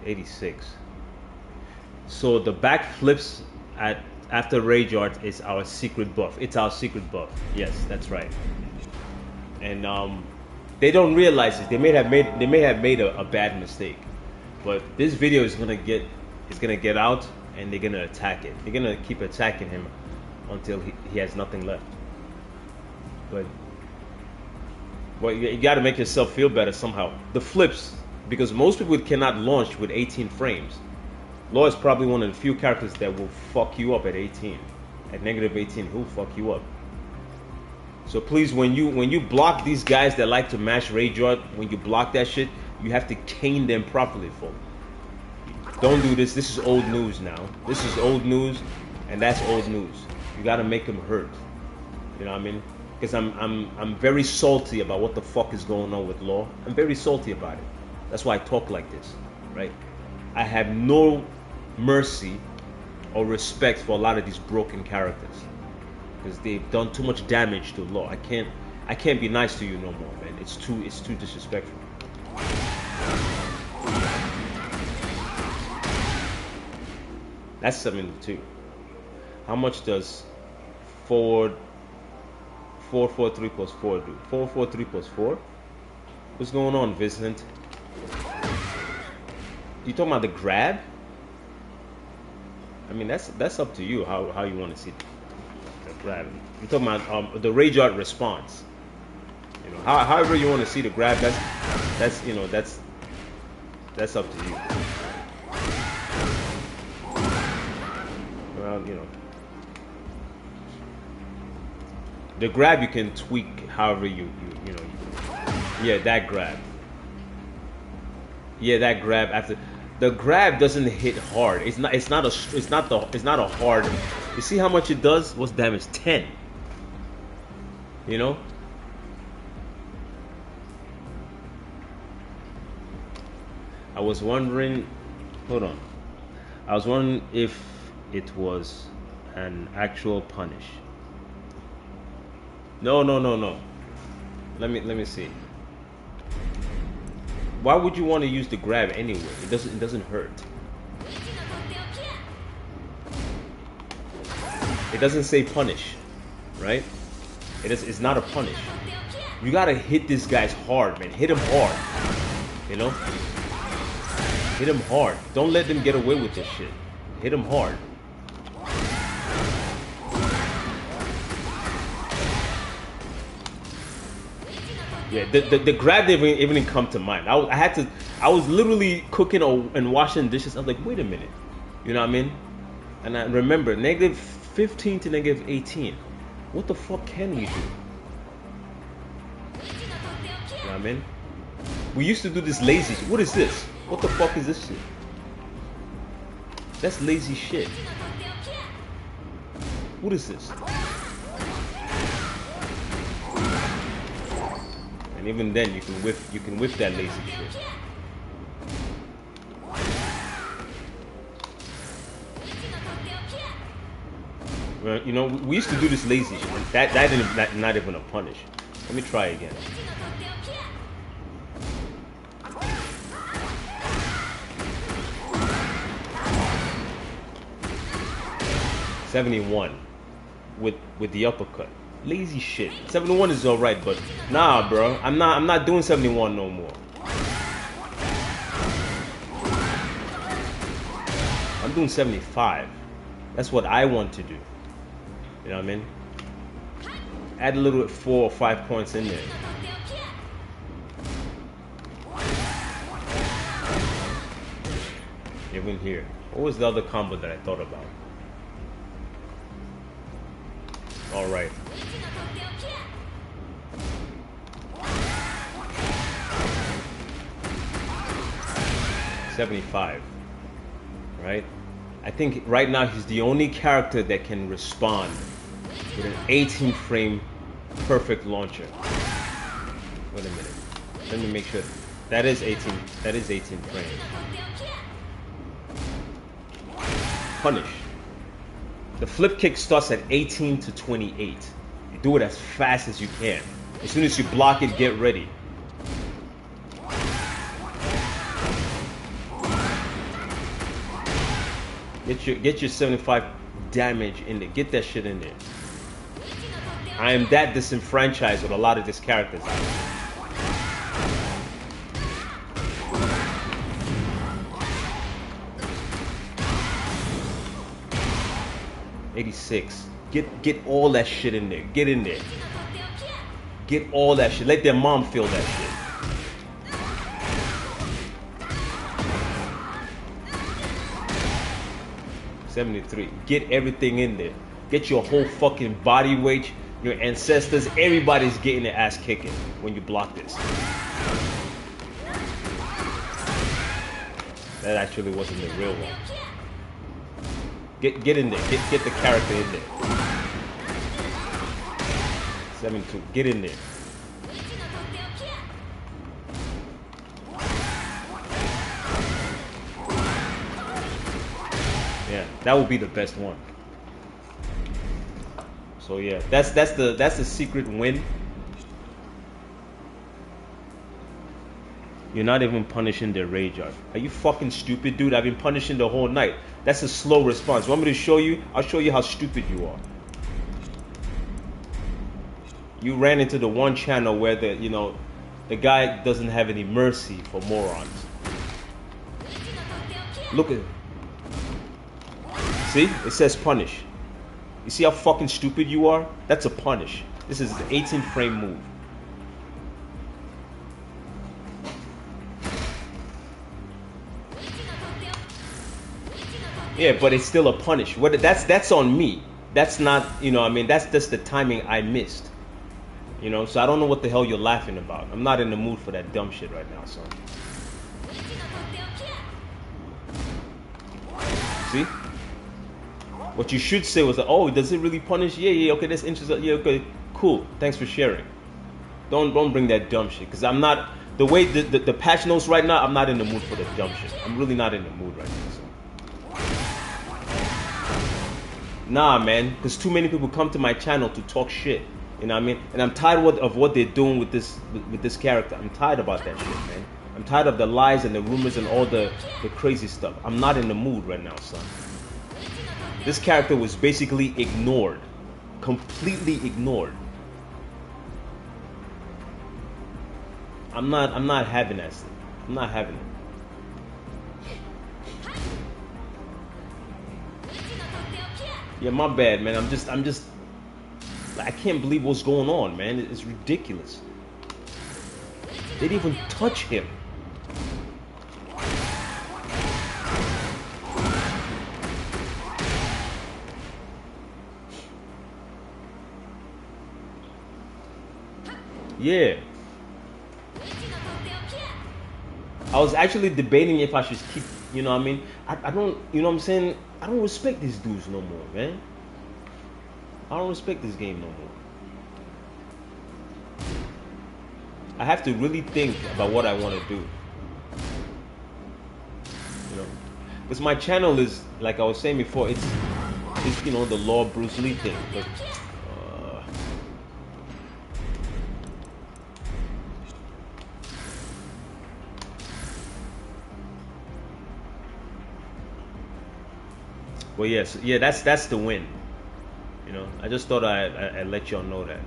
Speaker 1: $86. So the back flips after rage art is our secret buff. It's our secret buff. Yes, that's right. And they don't realize it. They may have made a bad mistake. But this video is gonna get out, and they're gonna attack it. They're gonna keep attacking him until he has nothing left. But you got to make yourself feel better somehow. The flips because most people cannot launch with 18 frames. Law is probably one of the few characters that will fuck you up at 18. At negative 18, he'll fuck you up. So please, when you block these guys that like to mash Rayjard, when you block that shit, you have to cane them properly, folks. Don't do this. This is old news now. This is old news, and that's old news. You gotta make them hurt. You know what I mean? Because I'm very salty about what the fuck is going on with Law. I'm very salty about it. That's why I talk like this, right? I have no mercy or respect for a lot of these broken characters because they've done too much damage to Law. I can't be nice to you no more, man. It's too disrespectful. That's 72. How much does 443 plus 4 do? 443 plus 4? What's going on, Vincent? You talking about the grab? I mean, that's up to you how you want to see the grab. You're talking about the Rayjard response. You know, however you want to see the grab. That's up to you. Well, you know, the grab you can tweak however you know. Yeah, that grab. Yeah, that grab after. The grab doesn't hit hard. It's not a hard. You see how much it does? What's damage? 10. You know? I was wondering, hold on. I was wondering if it was an actual punish. No. Let me see. Why would you want to use the grab anyway? It doesn't hurt. It doesn't say punish, right? It's not a punish. You gotta hit these guys hard, man. Hit them hard. You know? Hit them hard. Don't let them get away with this shit. Hit them hard. Yeah, the grab didn't even come to mind. I was literally cooking and washing dishes. I was like, wait a minute, you know what I mean? And I remember negative 15 to negative 18. What the fuck can we do? You know what I mean? We used to do this lazy shit. What is this? What the fuck is this shit? That's lazy shit. What is this? And even then, you can whiff that lazy shit. Well, you know, we used to do this lazy shit. That not even a punish. Let me try again. $71 with the uppercut. Lazy shit. 71 is alright, but nah, bro. I'm not doing 71 no more. I'm doing 75. That's what I want to do. You know what I mean? Add a little 4 or 5 points in there. Even here. What was the other combo that I thought about? All right. $75, right? I think right now he's the only character that can respond with an 18 frame perfect launcher. Wait a minute. Let me make sure. That is 18. That is 18 frames. Punish. The flip kick starts at 18 to 28. You do it as fast as you can. As soon as you block it, get ready. Get your 75 damage in there. Get that shit in there. I am that disenfranchised with a lot of these characters. 86. Get all that shit in there. Get in there. Get all that shit. Let their mom feel that shit. 73. Get everything in there. Get your whole fucking body weight, your ancestors, everybody's getting their ass kicking when you block this. That actually wasn't the real one. Get in there. Get the character in there. 72. Get in there. Yeah, that would be the best one. So yeah, that's the secret win. You're not even punishing their rage art. Are you fucking stupid, dude? I've been punishing the whole night. That's a slow response. Want me to show you? I'll show you how stupid you are. You ran into the one channel where the guy doesn't have any mercy for morons. Look at it. See? It says punish. You see how fucking stupid you are? That's a punish. This is the 18 frame move. Yeah, but it's still a punish. That's on me. That's not, that's just the timing I missed. So I don't know what the hell you're laughing about. I'm not in the mood for that dumb shit right now, son. See? What you should say was, oh, does it really punish? Yeah, okay, that's interesting. Yeah, okay, cool. Thanks for sharing. Don't bring that dumb shit, because I'm not, the way the patch notes right now, I'm not in the mood for the dumb shit. I'm really not in the mood right now, son. Nah, man, because too many people come to my channel to talk shit. You know what I mean? And I'm tired of what they're doing with this character. I'm tired about that shit, man. I'm tired of the lies and the rumors and all the crazy stuff. I'm not in the mood right now, son. This character was basically ignored. Completely ignored. I'm not having that shit. I'm not having it. Yeah, my bad, man. I'm just I can't believe what's going on, man. It's ridiculous. They didn't even touch him. Yeah. I was actually debating if I should keep, I don't, what I'm saying? I don't respect these dudes no more, man. I don't respect this game no more. I have to really think about what I want to do. Because my channel is, like I was saying before, it's the Law Bruce Lee thing. Well, yes, yeah, that's the win. I just thought I'd let y'all know that.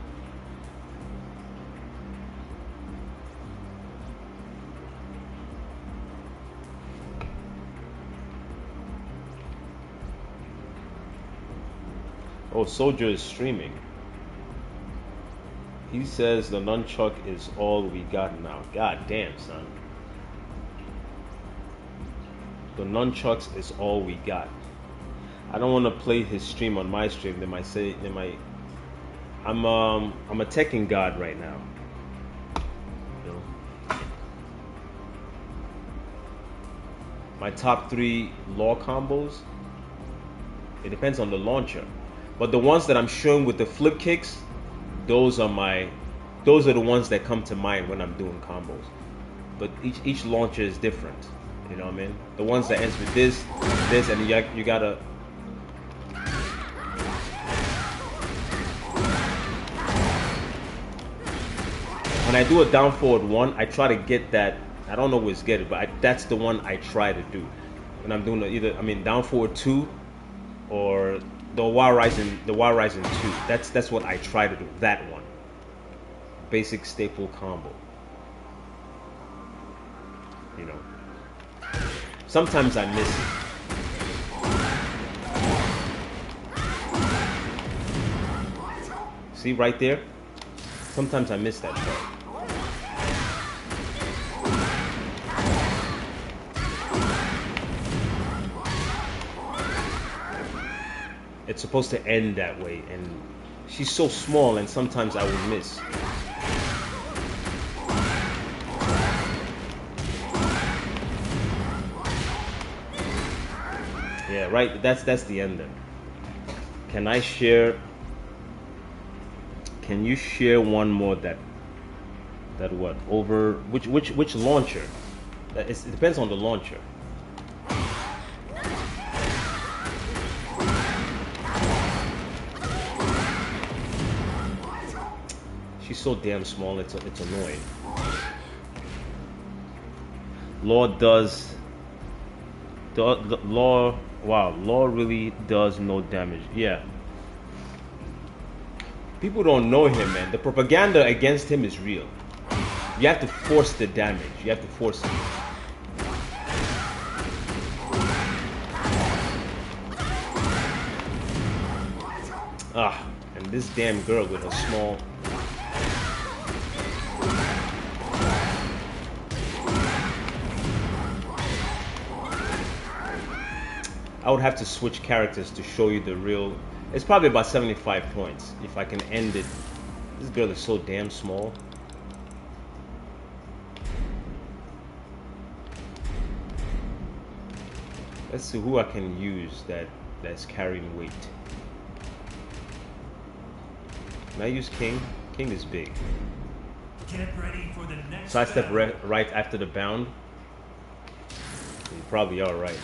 Speaker 1: Oh, Soldier is streaming. He says the nunchuck is all we got now. God damn, son. The nunchucks is all we got. I don't want to play his stream on my stream. They might say, I'm a Tekken god right now. My top 3 law combos, it depends on the launcher. But the ones that I'm showing with the flip kicks, those are the ones that come to mind when I'm doing combos. But each launcher is different. You know what I mean? The ones that ends with this, and you gotta. When I do a down forward 1, I try to get that. I don't always get it, but that's the one I try to do. When I'm doing down forward 2 or the Y Rising 2. That's what I try to do. That one. Basic staple combo. Sometimes I miss it. See right there? Sometimes I miss that part. it's supposed to end that way, and she's so small, and sometimes I would miss. Yeah, right. That's the end then. Can I share? Can you share one more that what over which launcher? It depends on the launcher. She's so damn small. It's annoying. Law does. Law. Wow, Law really does no damage. Yeah. People don't know him, man. The propaganda against him is real. You have to force the damage. You have to force it. Ah, and this damn girl with a small... I would have to switch characters to show you the real... It's probably about 75 points if I can end it. This girl is so damn small. Let's see who I can use that's carrying weight. Can I use King? King is big.
Speaker 2: Get ready for the next
Speaker 1: Sidestep right after the bound. You probably are right.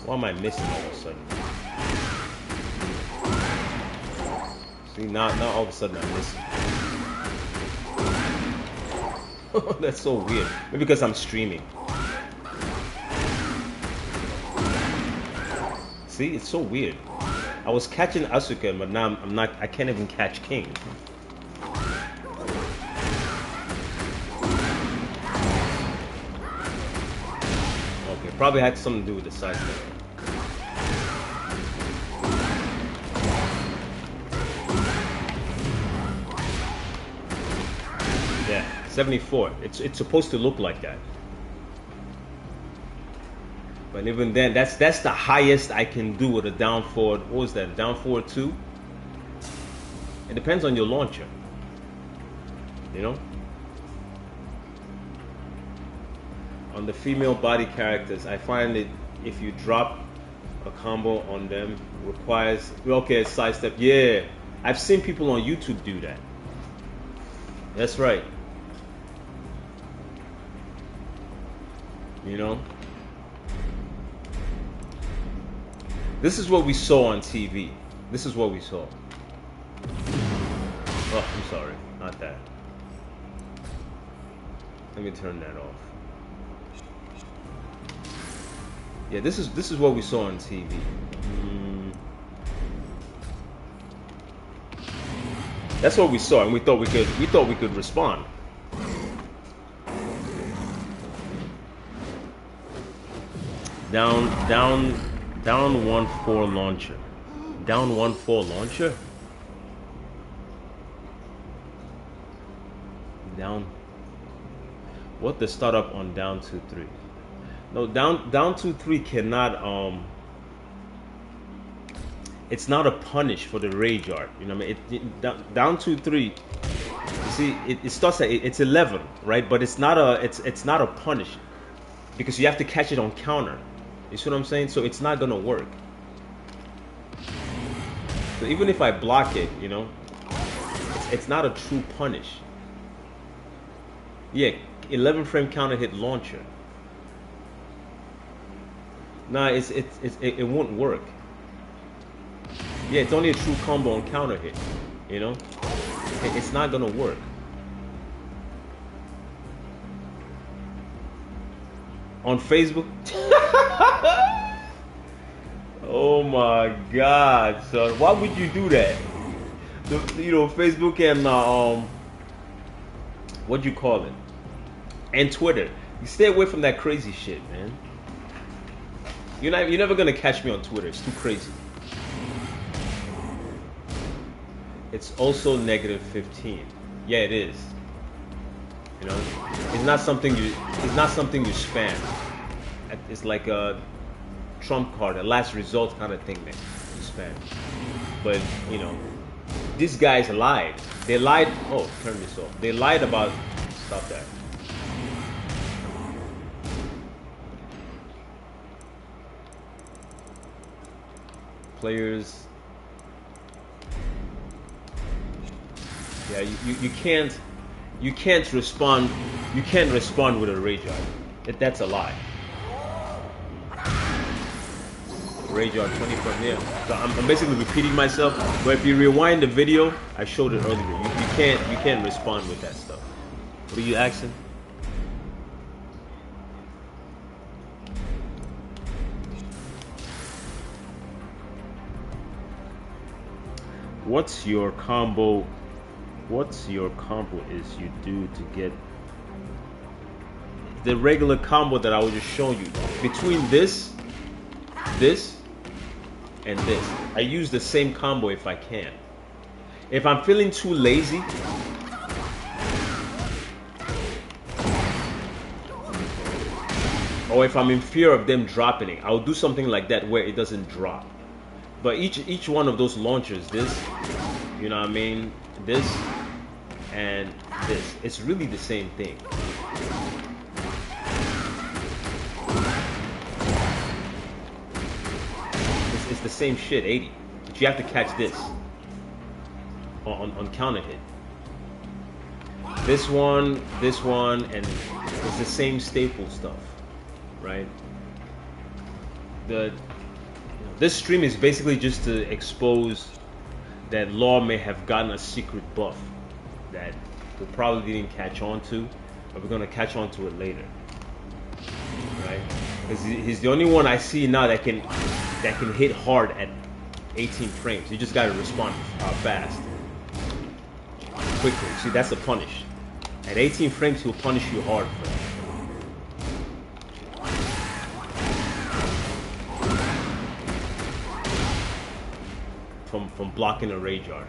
Speaker 1: Why am I missing all of a sudden? See, now all of a sudden I'm missing. That's so weird. Maybe because I'm streaming. See, it's so weird. I was catching Asuka, but now I'm not. I can't even catch King. Okay, probably had something to do with the sidestep. Yeah, 74. It's supposed to look like that. But even then, that's the highest I can do with a down forward. What was that? Down forward 2? It depends on your launcher. You know? On the female body characters, I find that if you drop a combo on them, requires... Okay, sidestep. Yeah. I've seen people on YouTube do that. That's right. You know? This is what we saw on TV. This is what we saw. Oh, I'm sorry. Not that. Let me turn that off. Yeah, this is what we saw on TV. That's what we saw, and we thought we could respond. Down 1-4 launcher. Down 1-4 launcher? Down. What the startup on down 2-3? No, down 2-3 cannot it's not a punish for the rage art. You know what I mean? Down 2-3. You see, it starts at it's 11, right? But it's not a punish because you have to catch it on counter. You see what I'm saying? So it's not gonna work. So even if I block it, you know, it's not a true punish. Yeah, 11 frame counter hit launcher. Nah, it won't work. Yeah, it's only a true combo on counter hit. You know, it's not gonna work. On Facebook. Oh my God, son! Why would you do that? You know, Facebook and what do you call it? And Twitter. You stay away from that crazy shit, man. You're never gonna catch me on Twitter. It's too crazy. It's also -15. Yeah, it is. You know, it's not something you spam. It's like a trump card, a last result kind of thing, man. You spam. But you know, these guys lied. They lied. Oh, turn this off. They lied about. Stop that. Players. Yeah, you can't respond with a rage art. That's a lie. Rage art 20 from here. So I'm basically repeating myself, but if you rewind the video, I showed it earlier. You can't respond with that stuff. What are you asking? What's your combo is you do to get the regular combo that I was just showing you? Between this, and this, I use the same combo if I can. If I'm feeling too lazy, or if I'm in fear of them dropping it, I'll do something like that where it doesn't drop. But each one of those launchers, this, you know what I mean, this and this, it's really the same thing. It's the same shit, 80. But you have to catch this on counter hit. This one, and it's the same staple stuff, right? This stream is basically just to expose that Law may have gotten a secret buff that we probably didn't catch on to, but we're gonna catch on to it later, right? Because he's the only one I see now that can hit hard at 18 frames. You just gotta respond fast, quickly. See, that's the punish. At 18 frames, he'll punish you hard for that. From blocking a rage art.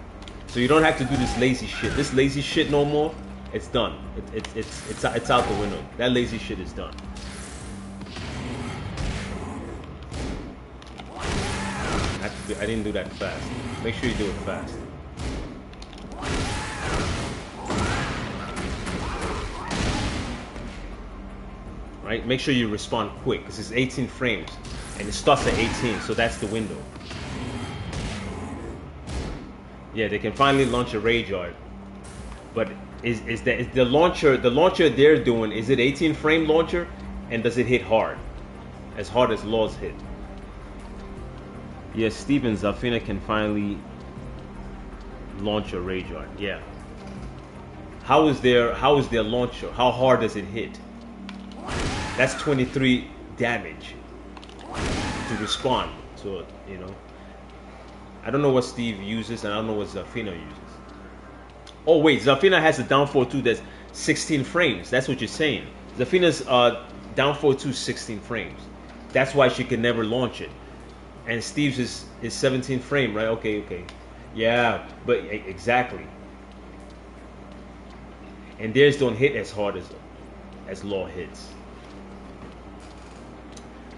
Speaker 1: So you don't have to do this lazy shit. This lazy shit no more. It's done. It's out the window. That lazy shit is done. I didn't do that fast. Make sure you do it fast. Right? Make sure you respond quick because it's 18 frames and it starts at 18, so that's the window. Yeah, they can finally launch a rage art, but is the launcher they're doing? Is it 18 frame launcher, and does it hit hard as Law's hit? Yes, Steven, Zafina can finally launch a rage art. Yeah. How is their launcher? How hard does it hit? That's 23 damage to respond to it, you know. I don't know what Steve uses, and I don't know what Zafina uses. Oh wait, Zafina has a down 4-2 that's 16 frames. That's what you're saying. Zafina's down 4-2 16 frames. That's why she can never launch it. And Steve's is 17 frame, right? Okay. Yeah, but exactly. And theirs don't hit as hard as Law hits.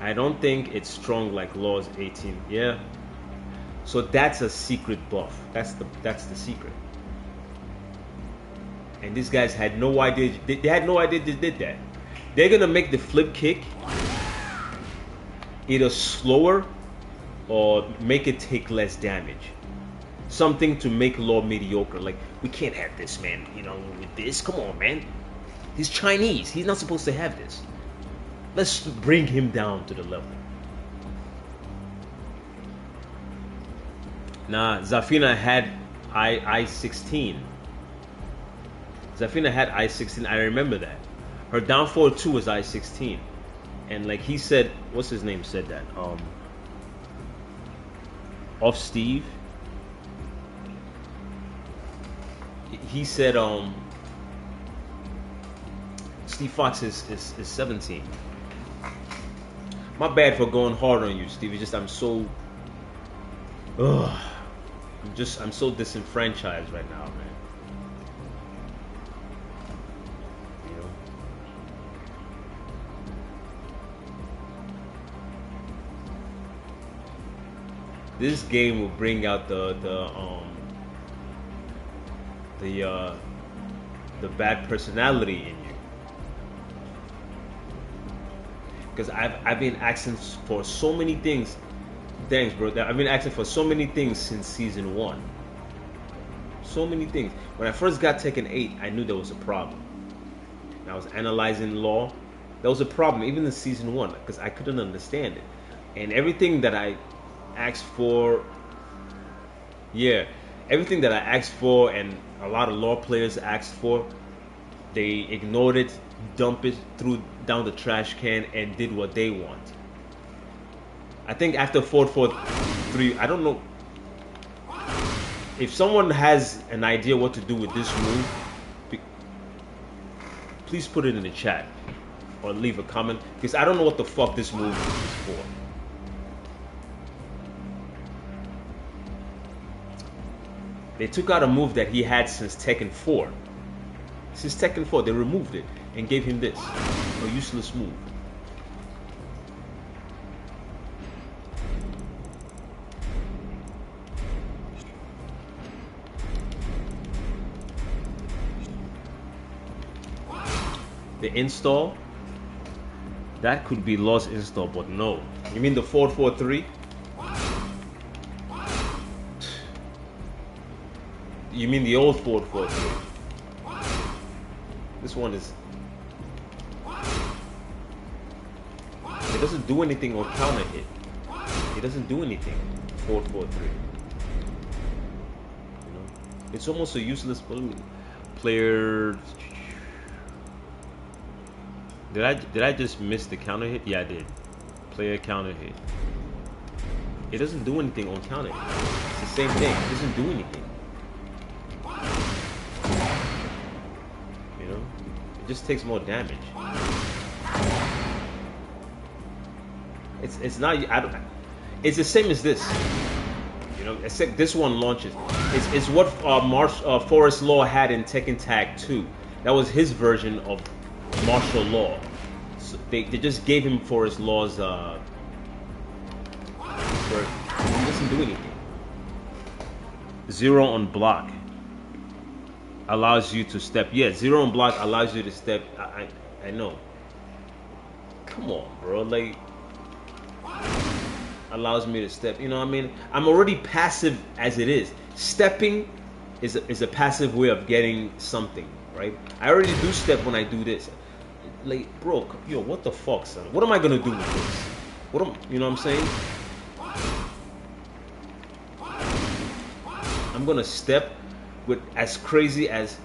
Speaker 1: I don't think it's strong like Law's 18. Yeah. So that's a secret buff. That's the secret. And these guys had no idea. They had no idea they did that. They're gonna make the flip kick either slower or make it take less damage. Something to make Law mediocre. Like, we can't have this, man. You know, with this. Come on, man. He's Chinese. He's not supposed to have this. Let's bring him down to the level. Nah, Zafina had I-16. Zafina had I-16. I remember that. Her down 4-2 was I-16. And like he said, what's his name said that? Off Steve. He said Steve Fox is 17. My bad for going hard on you, Steve. It's just I'm so I'm so disenfranchised right now, man. this game will bring out the bad personality in you. Because I've been asking for so many things. Thanks, bro. I've been asking for so many things since season 1. So many things. When I first got Tekken 8, I knew there was a problem. I was analyzing law. There was a problem even in season 1 because I couldn't understand it. And everything that I asked for, everything that I asked for and a lot of law players asked for, they ignored it, dumped it, threw down the trash can, and did what they want. I think after 4-4-3, I don't know if someone has an idea what to do with this move. Please put it in the chat or leave a comment, because I don't know what the fuck this move is for. They took out a move that he had since Tekken 4. Since Tekken 4, they removed it and gave him this, a useless move. The install, that could be lost install, but no. You mean the 4-4-3? You mean the old 4-4-3? This one is... It doesn't do anything on counter hit. It doesn't do anything. 4-4-3. You know, it's almost a useless player. Did I just miss the counter hit? Yeah, I did. Player counter hit. It doesn't do anything on counter hit. It's the same thing. It doesn't do anything. You know, it just takes more damage. It's not. It's the same as this. You know, except this one launches. It's what Forest Law had in Tekken Tag 2. That was his version of martial law. So they just gave him Forest Law's version. He doesn't do anything. 0 on block allows you to step. Yeah, 0 on block allows you to step. I know. Come on, bro. Like, allows me to step. You know what I mean? I'm already passive as it is. Stepping is a passive way of getting something, right? I already do step when I do this. Like, bro, yo, what the fuck, son? What am I gonna do with this? You know what I'm saying? I'm gonna step with as crazy as...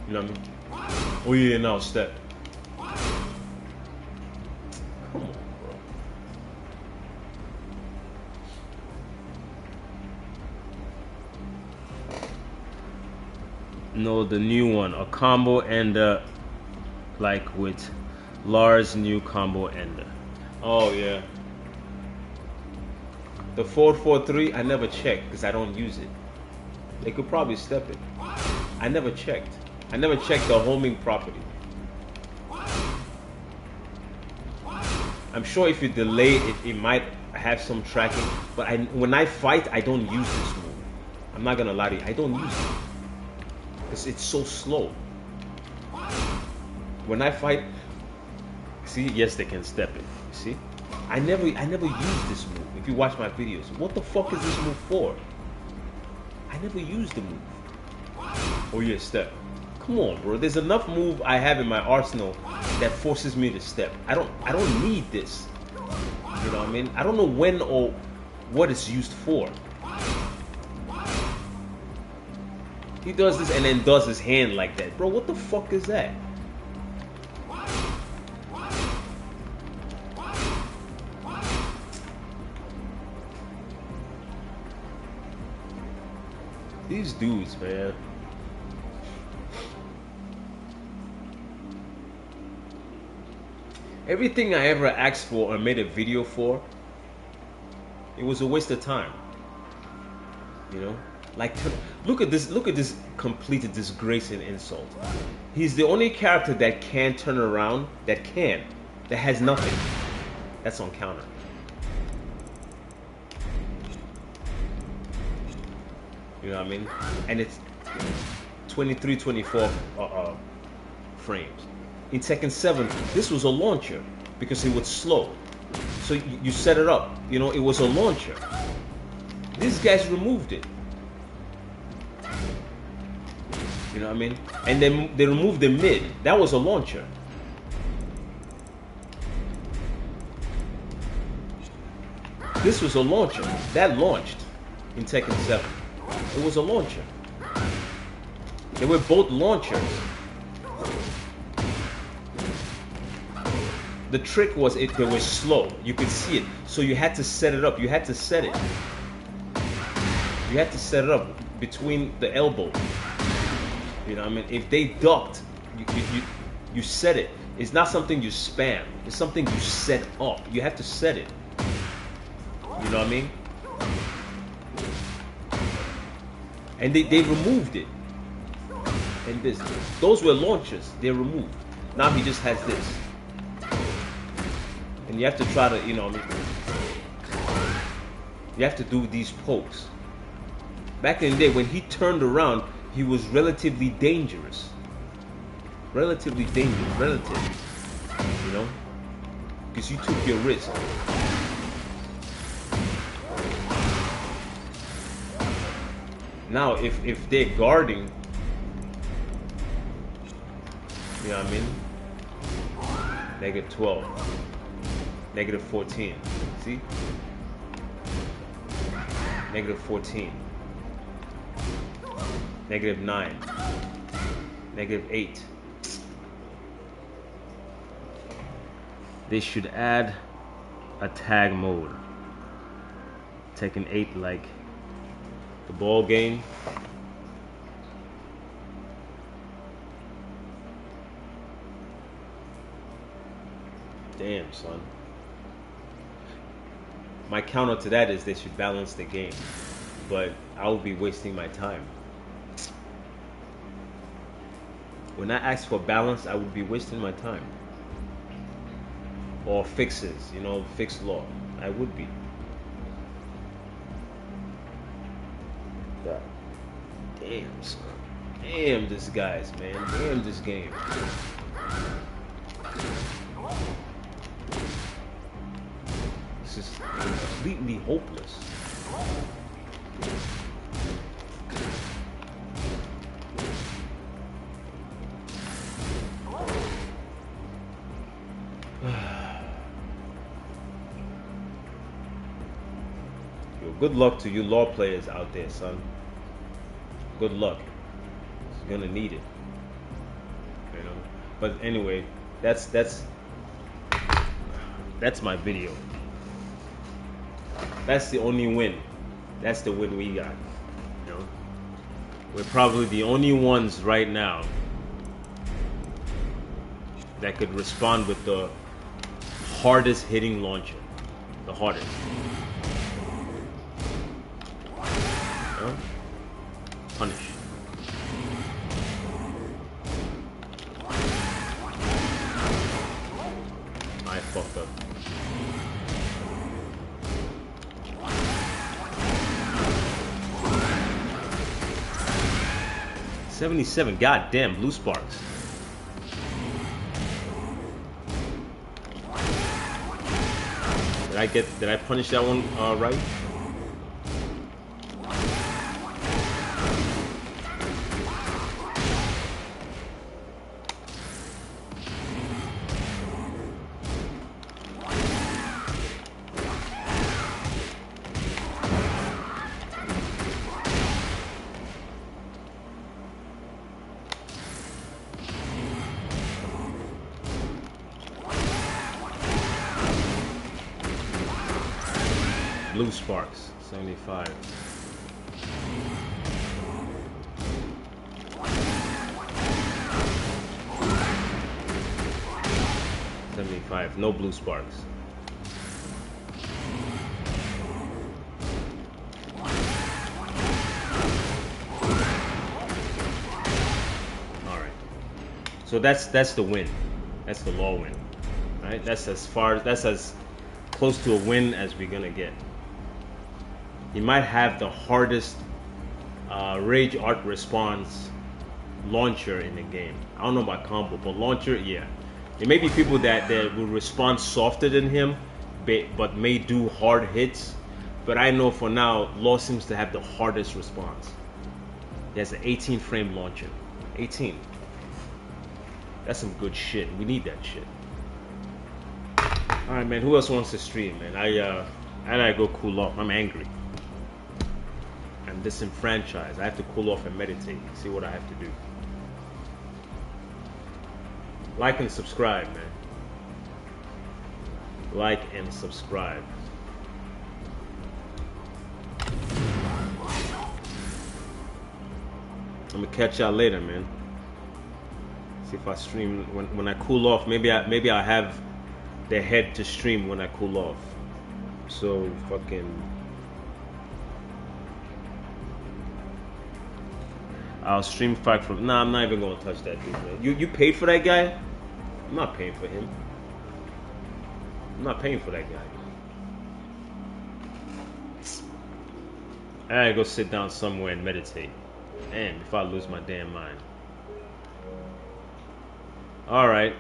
Speaker 1: You know what I mean? Oh yeah, now step. Come on, bro. No, the new one, a combo ender, like with Lars' new combo ender. Oh yeah. The 4-4-3, I never checked because I don't use it. They could probably step it. I never checked. I never checked the homing property. I'm sure if you delay it, it might have some tracking. But when I fight, I don't use this move. I'm not gonna lie to you, I don't use it. Because it's so slow. When I fight, see, yes, they can step it. See, I never use this move. If you watch my videos, what the fuck is this move for? I never use the move. Oh yeah, step. Come on, bro. There's enough move I have in my arsenal that forces me to step. I don't need this. You know what I mean? I don't know when or what it's used for. He does this and then does his hand like that. Bro, what the fuck is that? These dudes, man. Everything I ever asked for or made a video for, it was a waste of time. You know? Like, look at this complete disgrace and insult. He's the only character that can turn around, that has nothing. That's on counter. You know what I mean? And it's 23, 24 frames. In Tekken 7, this was a launcher because it was slow. So you set it up. You know, it was a launcher. These guys removed it. You know what I mean? And then they removed the mid. That was a launcher. This was a launcher. That launched in Tekken 7. It was a launcher. They were both launchers. The trick was they were slow. You could see it. So you had to set it up. You had to set it. You had to set it up between the elbow. You know what I mean? If they ducked, you set it. It's not something you spam. It's something you set up. You have to set it. You know what I mean? And they removed it. And those were launchers. They're removed. Now he just has this. And you have to try to, you know what I mean? You have to do these pokes. Back in the day, when he turned around, he was relatively dangerous. Relatively dangerous. Relatively. You know? Because you took your risk. Now, if they're guarding, you know what I mean? -12. -14. See? -14. -9. -8. They should add a tag mode. Tekken 8 like the ball game. Damn, son. My counter to that is they should balance the game. But I would be wasting my time. When I ask for balance, I would be wasting my time. Or fixes, you know, fixed law. I would be. God. Damn, son. Damn, this guys, man. Damn, this game. This is completely hopeless. Yo, good luck to you law players out there, son. Good luck. You're gonna need it. You know. But anyway, that's my video. That's the only win. That's the win we got. You know? We're probably the only ones right now that could respond with the hardest hitting launcher. The hardest. Huh? Punish. I fucked up. $77. God damn, blue sparks. Did I punish that one right? Blue sparks, 75. No blue sparks. All right. So that's the win. That's the law win. Right? That's as close to a win as we're gonna get. He might have the hardest rage art response launcher in the game. I don't know about combo, but launcher, yeah. There may be people that will respond softer than him, but may do hard hits. But I know for now, Law seems to have the hardest response. He has an 18 frame launcher. 18. That's some good shit. We need that shit. Alright, man. Who else wants to stream, man? I gotta go cool off. I'm angry. I'm disenfranchised. I have to cool off and meditate. See what I have to do. Like and subscribe, man. Like and subscribe. I'm gonna catch y'all later, man. See if I stream when I cool off. Maybe I'll have the head to stream when I cool off. So fucking. I'll stream fight from. Nah, I'm not even gonna touch that dude, man. You paid for that guy? I'm not paying for him. I'm not paying for that guy. I gotta go sit down somewhere and meditate. Damn, if I lose my damn mind. Alright.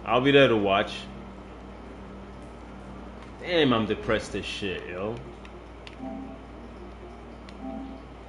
Speaker 1: I'll be there to watch. Damn, I'm depressed as shit, yo.